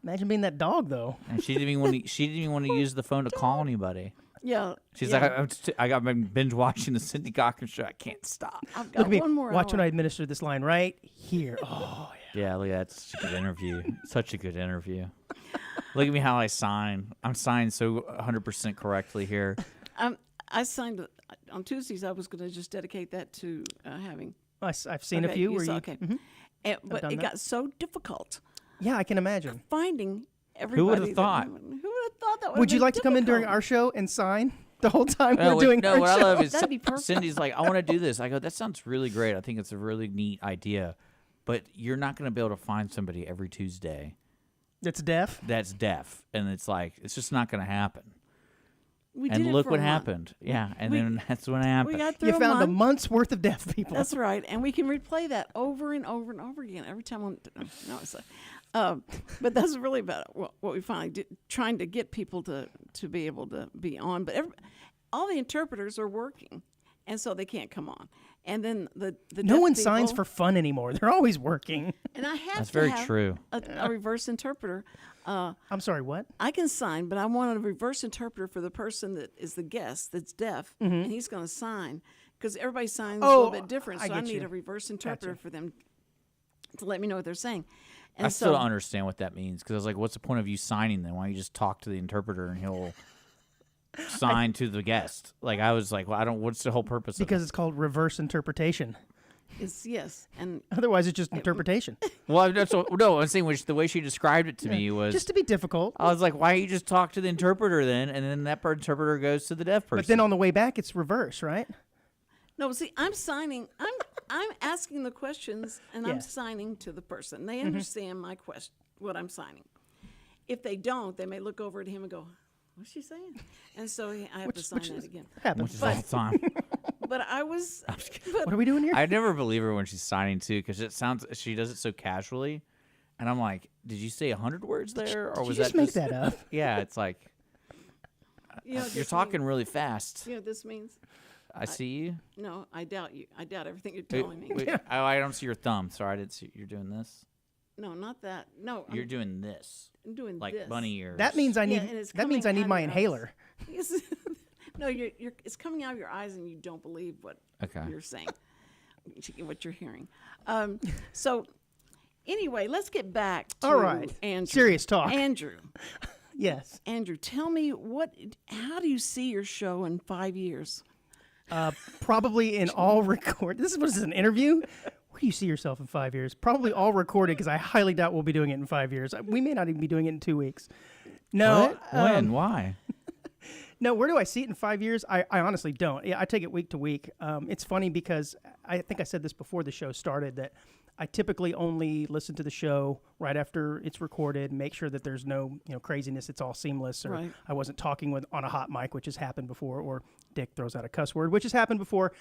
Imagine being that dog, though. and she didn't even want to use the phone to call anybody. yeah. She's yeah. like, I got binge watching the Cindy Cochran show. I can't stop. I've got Look at me. one more Watch hour. when I administer this line right here. Oh, yeah. Yeah, look at that. Such a good interview. Such a good interview. Look at me how I sign. I'm signed so 100% correctly here. I signed on Tuesdays. I was going to just dedicate that to having. I've seen a Okay, few you where saw- you. okay. Mhm. But done it that. got so difficult Yeah, I can imagine. finding everybody. thought? Who would have thought that? Would you like to come in during our show and sign the whole time we're doing our what I show? love is That'd be perfect. Cindy's like, I want to do this. I go, that sounds really great. I think it's a really neat idea, but you're not going to be able to find somebody every Tuesday It's deaf. that's deaf, and it's like it's just not going to happen. We did And it look for what a month. happened. Yeah, and We- then that's what We happened. got through You found a month. month's worth of deaf people. That's right, and we can replay that over and over and over again every time. No, it's like, but that's really about what we finally did, trying to get people to be able to be on. But all the interpreters are working, and so they can't come on. And then the No deaf one signs people- for fun anymore. They're always working. And I have That's to very have true. A reverse interpreter. I'm sorry, what? I can sign, but I want a reverse interpreter for the person that is the guest that's deaf, and he's going to sign because everybody signs a little bit different. I So I get need you. a reverse interpreter for them to let me know what they're saying. And I so, still don't understand what that means because I was like, what's the point of you signing then? Why don't you just talk to the interpreter and he'll sign to the guest? Like I was like, well, what's the whole purpose of it? Because it's called reverse interpretation. yes, and Otherwise, it's just interpretation. Well, no, I'm saying the way she described it to me was Just to be difficult. I was like, why don't you just talk to the interpreter then? And then that interpreter goes to the deaf person. But then on the way back, it's reverse, right? no, see, I'm signing. I'm asking the questions, and Yeah. I'm signing to the person. They understand my question, what I'm signing. If they don't, they may look over at him and go, "What's she saying?" And so I have to sign that again. Happens. which is all the time. But I was. What are we doing here? I never believe her when she's signing too, because she does it so casually, and I'm like, did you say 100 words there, or Did you was just that make that up? Yeah, it's like You know what you're this talking means? really fast. You know what this means? I see you. No, I doubt you. I doubt everything you're Wait, telling me. wait, I don't see your thumb. Sorry, I didn't see. You're doing this. No, not that. No, You're doing this, I'm doing like this. bunny ears. That means I Yeah, need. and it's that means I coming need out my of your eyes. inhaler. Yes. No, you're. It's coming out of your eyes, and you don't believe what Okay. you're saying, what you're hearing. So, anyway, let's get back to All right. Andrew. Serious talk. Andrew, Yes. tell me how do you see your show in 5 years? Probably in all record. This is an interview. Where do you see yourself in 5 years? Probably all recorded because I highly doubt we'll be doing it in 5 years. We may not even be doing it in 2 weeks. No. What? When? Why? No, where do I see it in 5 years? I honestly don't. Yeah, I take it week to week. It's funny because I think I said this before the show started that I typically only listen to the show right after it's recorded, make sure that there's no craziness, it's all seamless, or Right. I wasn't talking on a hot mic, which has happened before, or Dick throws out a cuss word, which has happened before.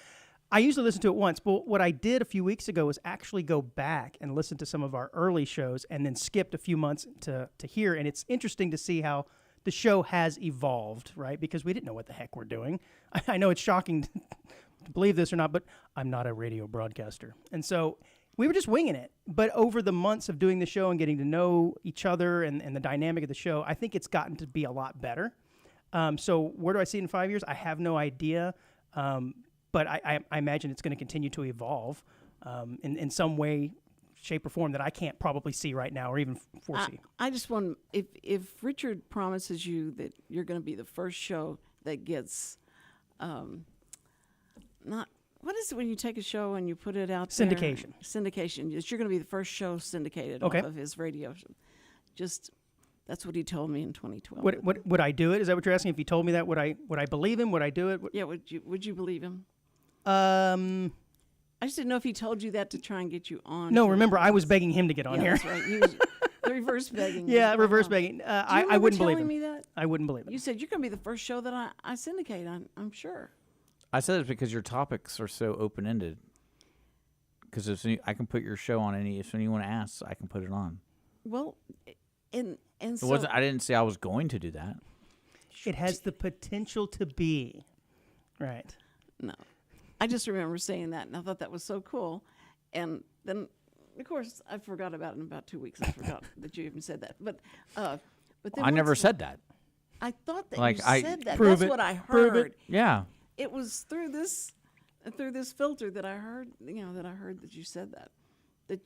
I usually listen to it once, but what I did a few weeks ago was actually go back and listen to some of our early shows and then skipped a few months to here, and it's interesting to see how the show has evolved, right? Because we didn't know what the heck we're doing. I know it's shocking to believe this or not, but I'm not a radio broadcaster. And so we were just winging it. But over the months of doing the show and getting to know each other and the dynamic of the show, I think it's gotten to be a lot better. So where do I see it in 5 years? I have no idea. But I imagine it's going to continue to evolve in some way, shape, or form that I can't probably see right now or even foresee. I just want, if Richard promises you that you're going to be the first show that gets, not, what is it when you take a show and you put it out there? Syndication. Syndication. You're going to be the first show syndicated Okay. off of his radio. Just, that's what he told me in 2012. Would I do it? Is that what you're asking? If he told me that, would I believe him? Would I do it? Yeah, would you believe him? I I just didn't know if he told you that to try and get you on. No, remember, I was begging him to get on here. That's right. He was reverse begging. Yeah, you. reverse Wow. begging. Do you I remember wouldn't believe telling him. me that? I wouldn't believe it. You said you're going to be the first show that I syndicate. I'm sure. I said it because your topics are so open ended. Because I can put your show on if anyone asks, I can put it on. Well, and It so wasn't. I didn't say I was going to do that. It has the potential to be. Right. no, I just remember saying that, and I thought that was so cool. And then, of course, I forgot about it in about 2 weeks. I forgot that you even said that. But then I never once- said that. I thought that Like, you I- said that. Prove That's it. what I Prove it. heard. Yeah. It was through this filter that I heard. That I heard that you said that. Did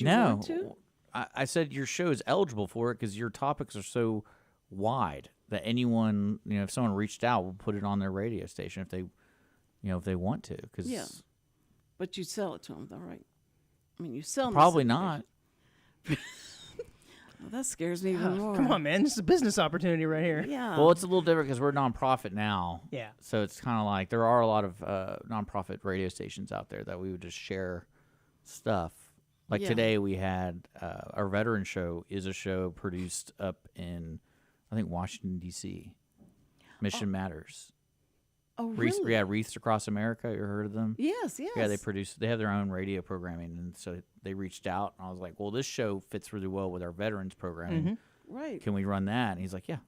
you No. want to? I said your show is eligible for it because your topics are so wide that anyone, if someone reached out, will put it on their radio station if they want to. Cause Yeah. But you sell it to them, though, right? I mean, you sell them. probably not. Well, that scares me even more. Come on, man. This is a business opportunity right here. Yeah. Well, it's a little different because we're nonprofit now. Yeah. So it's kind of like there are a lot of nonprofit radio stations out there that we would just share stuff. Like Yeah. today we had our veteran show is a show produced up in, I think, Washington, D.C. Mission Matters. oh, Wreaths, really? yeah, Wreaths Across America. You heard of them? Yes, yes. Yeah, they have their own radio programming, and so they reached out, and I was like, well, this show fits really well with our veterans programming. Right. Can we run that? And he's like, yeah,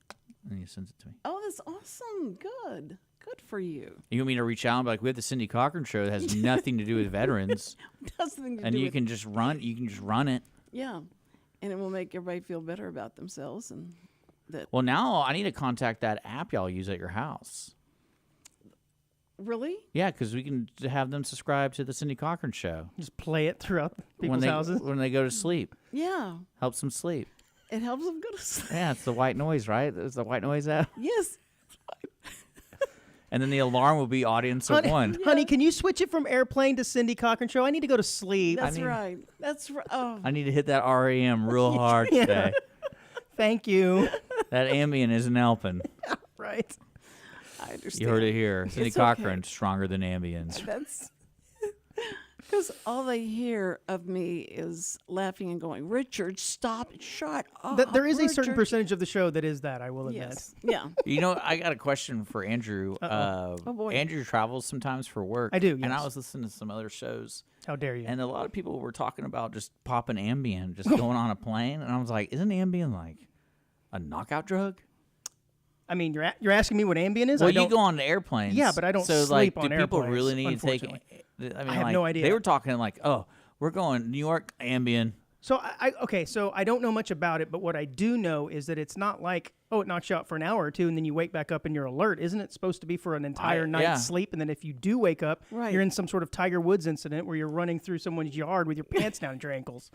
and he sends it to me. Oh, that's awesome. Good. Good for you. You want me to reach out and be like, we have the Cindy Cochran show that has nothing to do with veterans, Nothing to and do you with, can just run it. yeah, and it will make everybody feel better about themselves and that. Well, now I need to contact that app y'all use at your house. Really? Yeah, because we can have them subscribe to the Cindy Cochran show Just play it throughout people's when houses. they go to sleep. Yeah. Helps them sleep. It helps them go to sleep. Yeah, it's the white noise, right? It's the white noise app. Yes. And then the alarm will be audience of one. Honey, can you switch it from airplane to Cindy Cochran show? I need to go to sleep. That's right. That's right. Oh, I need to hit that REM real hard Yeah. today. Thank you. That Ambien isn't helping. Right. I understand. You heard it here. Cindy It's okay. Cochran, stronger than Ambien. That's because all they hear of me is laughing and going, "Richard, stop! Shut up!" There is a certain Richard." percentage of the show that is that, I will admit. Yes. Yeah. You know, I got a question for Andrew. Oh, boy. Andrew travels sometimes for work. I do, And I yes. was listening to some other shows. How dare you? And a lot of people were talking about just popping Ambien, just going on a plane. And I was like, isn't Ambien like a knockout drug? I mean, you're asking me what Ambien is? Well, I you don't, go on Yeah, airplanes. but I don't so, sleep like, on do people airplanes, really need to take? unfortunately. I mean, I have like, no idea. They were talking like, oh, we're going New York Ambien. So so I don't know much about it, but what I do know is that it's not like, oh, it knocks you out for an hour or two and then you wake back up and you're alert. Isn't it supposed to be for an entire night's yeah. sleep? And then if you do wake up, Right. you're in some sort of Tiger Woods incident where you're running through someone's yard with your pants down to your ankles.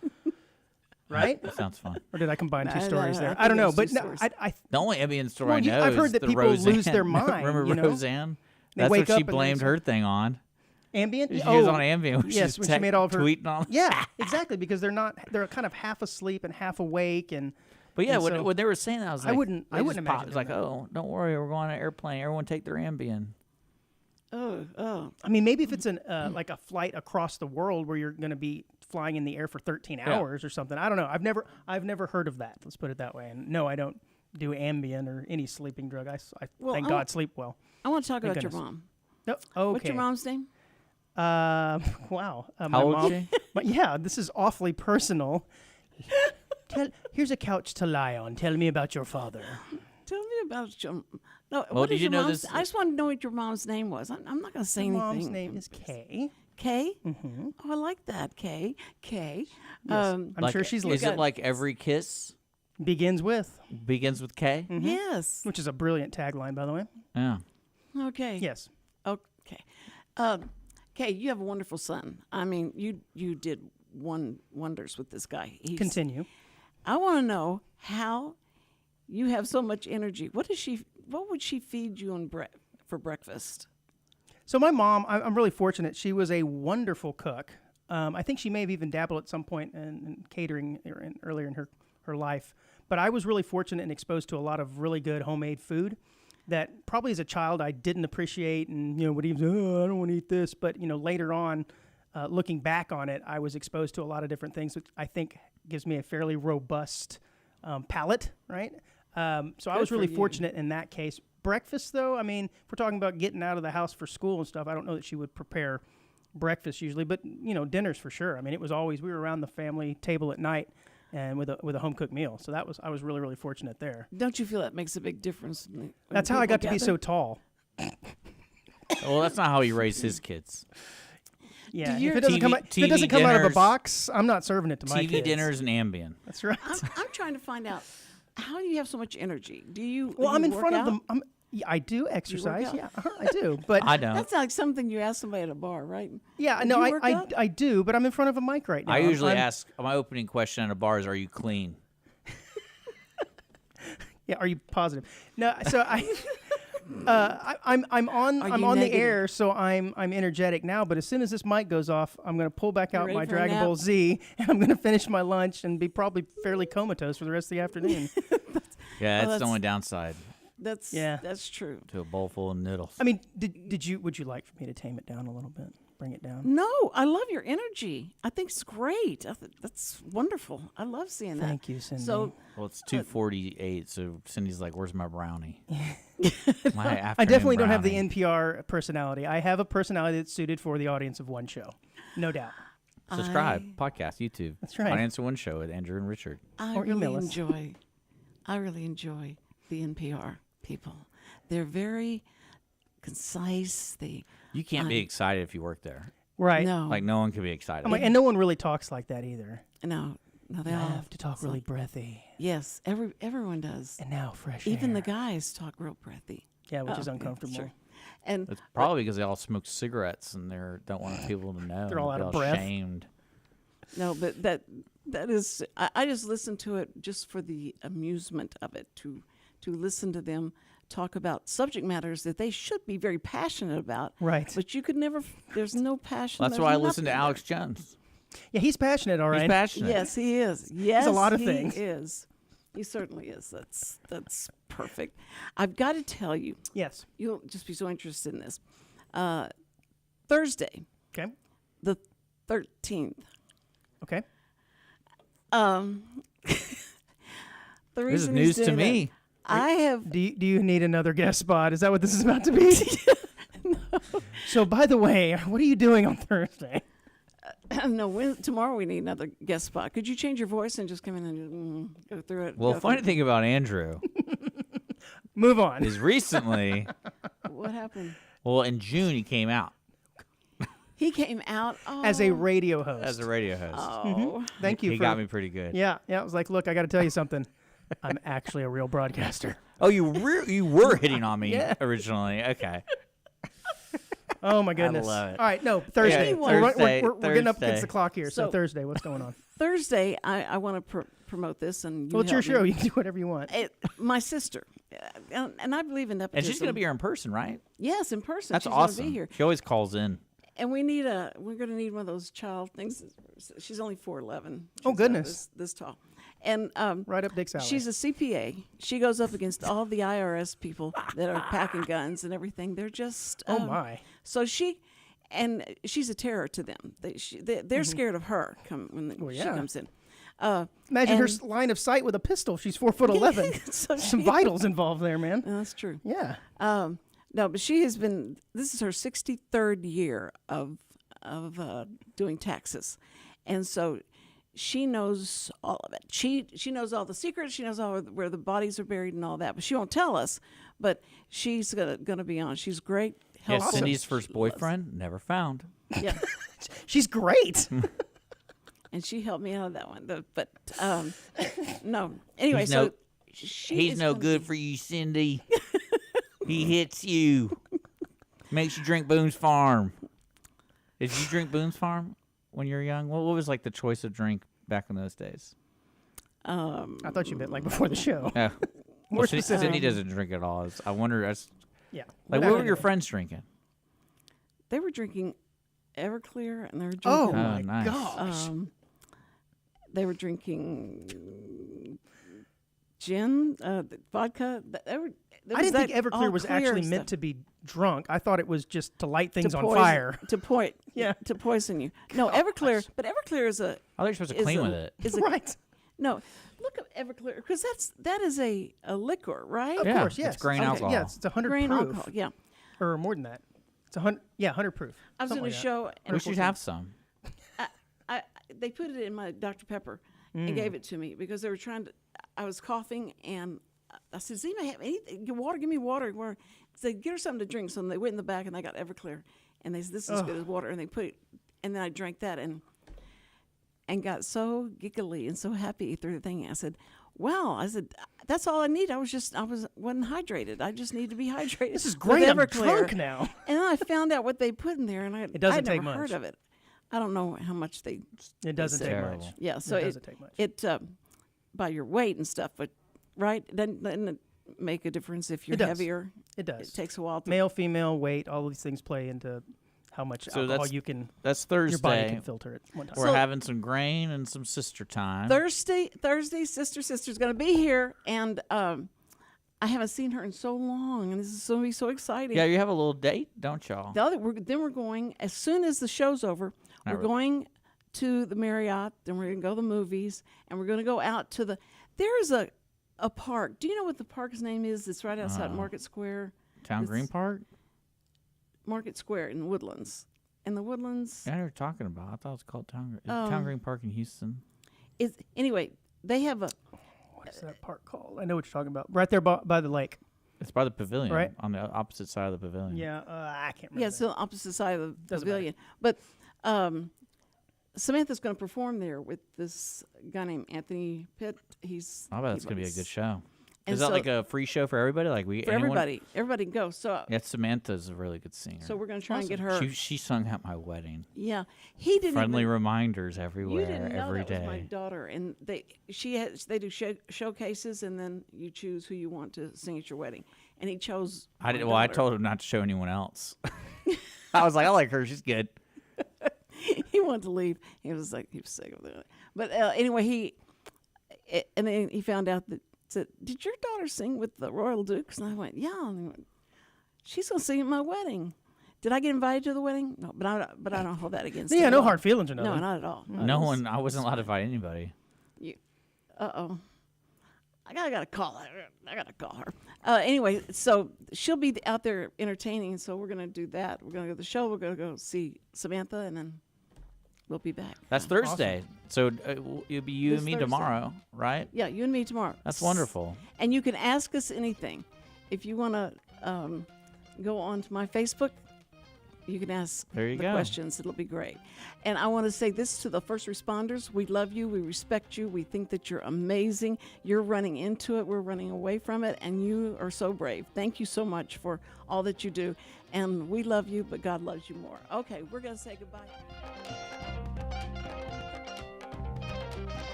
Right? That sounds fun. Or did I combine two No, stories I there? think I don't know, it was but two no, stories. I The only Ambien story Well, I know I've heard is that the people Roseanne. lose their mind, Remember you know? Roseanne? They That's wake what she up and blamed they- her thing on. Ambient? She was on Ambien. When yes, she when was she made all of her tweeting on. Yeah, exactly, because they're kind of half asleep and half awake, and But yeah, and when, so- when they were saying that, I was I like, wouldn't they imagine just popped- It's doing like, that. oh, don't worry, we're going on an airplane. Everyone take their Ambien. Oh. I mean, maybe if it's like a flight across the world where you're going to be flying in the air for 13 hours or something. I don't know. I've never heard of that. Let's put it that way. And no, I don't do Ambien or any sleeping drug. I Well, thank I God want- sleep well. I want to talk Thank about your goodness. mom. No, okay. What's your mom's name? Wow. My How old is mom. she? But yeah, this is awfully personal. Here's a couch to lie on. Tell me about your father. Tell me about your. No, Well, what did is you your know mom's? this- I just want to know what your mom's name was. I'm not going to say My anything. mom's name is Kay. Kay? Mm-hmm. Oh, I like that, Kay. Kay. I'm sure she's Is listening. it like every kiss Begins with, begins with K? Yes. which is a brilliant tagline, by the way. Yeah. Okay. Yes. Okay. Kay, you have a wonderful son. I mean, you did wonders with this guy. Continue. I want to know how you have so much energy. What would she feed you for breakfast? So my mom, I'm really fortunate. She was a wonderful cook. I think she may have even dabbled at some point in catering earlier in her life. But I was really fortunate and exposed to a lot of really good homemade food that probably as a child I didn't appreciate and, would even say, oh, I don't want to eat this. But, later on, looking back on it, I was exposed to a lot of different things, which I think gives me a fairly robust palate, right? So I was really fortunate in that case. Breakfast, though, I mean, if we're talking about getting out of the house for school and stuff, I don't know that she would prepare breakfast usually, but, dinners for sure. I mean, it was always, we were around the family table at night and with a home cooked meal. So I was really, really fortunate there. Don't you feel that makes a big difference? That's how I got to be so tall. Well, that's not how he raised his kids. Yeah, Do if it doesn't come, TV if it doesn't come out of a dinners- box, I'm not serving it to my TV kids. dinners and Ambien. That's right. I'm trying to find out, how do you have so much energy? Do you? Well, do I'm you in work front out? of them. I do exercise. out? Yeah, I do. But I don't. That's like something you ask somebody at a bar, right? yeah, Would no, you work out? I do. But I'm in front of a mic right now. I usually I'm- ask, my opening question at a bar is, are you clean? Yeah, are you positive? No, so I'm on Are I'm you on the negative? air, so I'm energetic now. But as soon as this mic goes off, I'm gonna pull back out ready my for a Dragon nap? Ball Z, and I'm gonna finish my lunch and be probably fairly comatose for the rest of the afternoon. Yeah, that's the that's- only downside That's true. to a bowl full of noodles. I mean, would you like for me to tame it down a little bit, bring it down? No, I love your energy. I think it's great. That's wonderful. I love seeing that. Thank you, Cindy. So Well, it's 2:48, so Cindy's like, where's my brownie? My I afternoon definitely don't have the brownie. NPR personality. I have a personality that's suited for the audience of one show, no doubt. Subscribe, podcast, YouTube. That's right. Audience of One Show with Andrew and Richard. I Or really email us. enjoy the NPR people. They're very concise. You can't be excited if you work there. Right. No, Like, no one can be excited. And no one really talks like that either. no, they I all have to talk really breathy. Yes, everyone does. And now fresh Even air. the guys talk real breathy. Yeah, which is Oh, yeah, uncomfortable. sure. And It's probably because they all smoke cigarettes and they don't want people to know. They're all They'd out be of breath. Shamed. no, but that is. I just listen to it just for the amusement of it. To listen to them talk about subject matters that they should be very passionate about. Right. But you could never. There's no passion. That's there's why I listen to nothing Alex Jones. Yeah, he's passionate, all right. He's passionate. Yes, he is. Yes, a lot of he things. is. He certainly is. That's perfect. I've got to tell you, Yes. you'll just be so interested in this. Thursday, Okay. the 13th. Okay. The This is reason he's news to doing me. that, I have. Do you need another guest spot? Is that what this is about to be? So, by the way, what are you doing on Thursday? No, tomorrow we need another guest spot. Could you change your voice and just come in and go through it? Well, go funny through- thing about Andrew Move on. is recently, What happened? well, in June he came out He came out As a radio host. as a radio host. Oh, Thank you He for got me pretty good. Yeah, I was like, look, I got to tell you something. I'm actually a real broadcaster. Oh, you were hitting on me Yeah. originally. Okay. Oh my goodness! love it. All right, no Thursday. Yeah, We're Thursday, getting up against Thursday. the clock here. So So- Thursday, what's going on? Thursday, I want to promote this, and you Well, it's your help show. me. You can do whatever you want. My sister, and I believe in nepotism. And she's going to be here in person, right? Yes, in person. That's she's awesome. Gonna be here, She always calls in. and we're going to need one of those child things. She's only 4'11". Oh, She's, goodness. this tall, and Right up Dick's alley. she's a CPA. She goes up against all the IRS people that are packing guns and everything. They're just oh my! So she's a terror to them. They're scared of her when she yeah. comes in. Imagine her and- line of sight with a pistol. She's 4'11". So Some she- vitals involved there, man. That's true. Yeah. No, but she has been. This is her 63rd year of doing taxes, and so she knows all of it. She knows all the secrets. She knows all where the bodies are buried and all that. But she won't tell us. But she's gonna be on. She's great. Yeah, helpful. Cindy's first boyfriend never found. Yeah. She's great. And she helped me out of that one. But no. Anyway, He's so no- she He's is no gonna good be- for you, Cindy. He hits you. Makes you drink Boone's Farm. Did you drink Boone's Farm when you were young? What was like the choice of drink back in those days? I thought you meant like before the show. Yeah. More Well, Cindy specific. doesn't drink at all. I wonder. Yeah. Like, what were your friends drinking? They were drinking Everclear, and they were Oh drinking. my nice. gosh. They were drinking gin, vodka. I didn't think Everclear was actually meant to be drunk. I thought it was just to light things on fire. Yeah, to poison you. No, Everclear, but Everclear is a. I thought you were supposed to is clean a- with it. is a- Right. No, look at Everclear because that is a liquor, right? Of Yeah, course, it's yes. grain Okay, alcohol. Yeah, it's 100 Grain proof. alcohol. Yeah, Or more than that. It's 100. Yeah, 100 proof. I was Something in a like that. show and We should have some. they put it in my Dr. Pepper and gave it to me because they were trying to. I was coughing and I said, "Does anybody have anything? Water? Give me water." Water. So they get her something to drink. So they went in the back and they got Everclear, and they said, "This is as good as water." And they put it, and then I drank that and got so giggly and so happy through the thing. I said, "Wow!" I said, "That's all I need. I wasn't hydrated. I just need to be hydrated." This is with great. I'm Everclear." drunk now. And then I found out what they put in there, and It doesn't I'd take never heard much. of it. I don't know how much they. It doesn't take Terrible. much. Yeah, so it doesn't take much. It by your weight and stuff, but right, doesn't it make a difference if you're It does. heavier? It does. It takes a while to. Male, female, weight, all these things play into how much So alcohol that's you can, That's your body Thursday. can filter at one time. We're So- having some grain and some sister time. Thursday, sister's going to be here, and I haven't seen her in so long, and this is going to be so exciting. Yeah, you have a little date, don't y'all? Then we're going as soon as the show's over. Not We're really. going to the Marriott. Then we're going to go to the movies, and we're going to go out to the. There's a park. Do you know what the park's name is? It's right outside Market Square. Town Green It's- Park? Market Square in Woodlands. In the Woodlands. Yeah, I know what you're talking about. I thought it was called Town Um, Green Park in Houston. Anyway, they have a. What is that park called? I know what you're talking about. Right there by the lake. It's by the pavilion, Right. on the opposite side of the pavilion. Yeah, I can't remember. Yeah, it's that. on the opposite side of the Doesn't matter. pavilion. But Samantha's going to perform there with this guy named Anthony Pitt. I bet it's going to be a good show. And Is that so- like a free show for everybody? Like for anyone? everybody can go. So Yeah, Samantha's a really good singer. so we're going to try and get her. She sung at my wedding. Yeah, he didn't. Friendly even, reminders you everywhere, didn't know every that was my day. daughter, and they do showcases, and then you choose who you want to sing at your wedding. And he chose. I my did. Well, I daughter. told him not to show anyone else. I was like, I like her. She's good. He wanted to leave. He was sick of it. But anyway, and then he found out that said, "Did your daughter sing with the Royal Dukes?" And I went, "Yeah." And he went, "She's gonna sing at my wedding." Did I get invited to the wedding? No, but I don't hold that against. Yeah, him no at all. hard feelings or No, nothing. not at all. No one. I wasn't allowed to invite anybody. I gotta call her. Anyway, so she'll be out there entertaining. So we're gonna do that. We're gonna go to the show. We're gonna go see Samantha, and then we'll be back. That's Thursday. So it'll be you This and me Thursday. tomorrow, right? Yeah, you and me tomorrow. That's wonderful. And you can ask us anything. If you want to go on to my Facebook, you can ask There you the go. questions. It'll be great. And I want to say this to the first responders. We love you. We respect you. We think that you're amazing. You're running into it. We're running away from it. And you are so brave. Thank you so much for all that you do. And we love you, but God loves you more. Okay, we're going to say goodbye.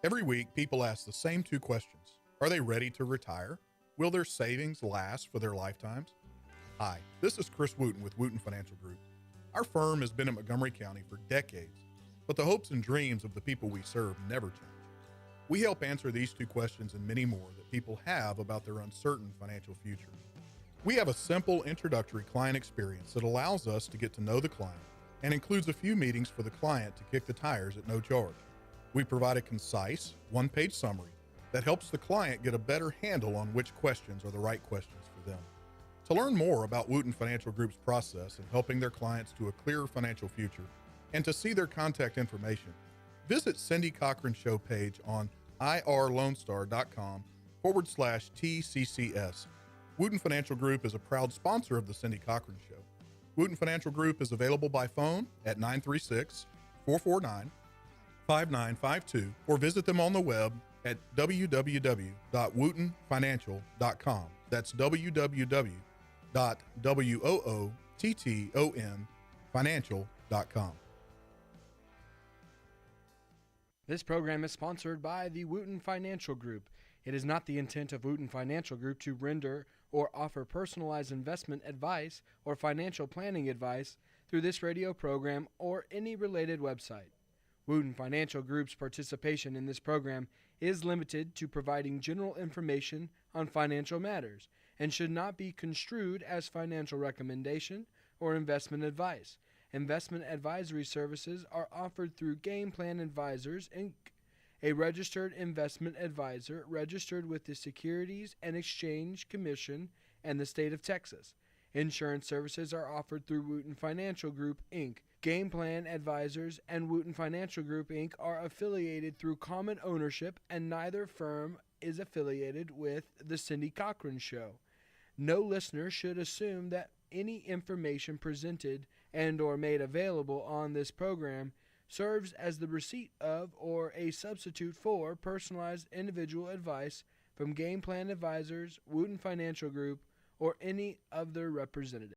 Every week, people ask the same two questions. Are they ready to retire? Will their savings last for their lifetimes? Hi, this is Chris Wootton with Wootton Financial Group. Our firm has been in Montgomery County for decades, but the hopes and dreams of the people we serve never change. We help answer these two questions and many more that people have about their uncertain financial future. We have a simple introductory client experience that allows us to get to know the client and includes a few meetings for the client to kick the tires at no charge. We provide a concise, one-page summary that helps the client get a better handle on which questions are the right questions for them. To learn more about Wootton Financial Group's process in helping their clients to a clearer financial future and to see their contact information, visit Cindy Cochran's show page on irlonestar.com/TCCS. Wootton Financial Group is a proud sponsor of the Cindy Cochran Show. Wootton Financial Group is available by phone at 936-449-5952 or visit them on the web at www.woottonfinancial.com. That's www.woottonfinancial.com. This program is sponsored by the Wootton Financial Group. It is not the intent of Wootton Financial Group to render or offer personalized investment advice or financial planning advice through this radio program or any related website. Wootton Financial Group's participation in this program is limited to providing general information on financial matters and should not be construed as financial recommendation or investment advice. Investment advisory services are offered through Game Plan Advisors, Inc., a registered investment advisor registered with the Securities and Exchange Commission and the state of Texas. Insurance services are offered through Wootton Financial Group, Inc. Game Plan Advisors and Wootton Financial Group, Inc. are affiliated through common ownership, and neither firm is affiliated with The Cindy Cochran Show. No listener should assume that any information presented and or made available on this program serves as the receipt of or a substitute for personalized individual advice from Game Plan Advisors, Wootton Financial Group, or any of their representatives.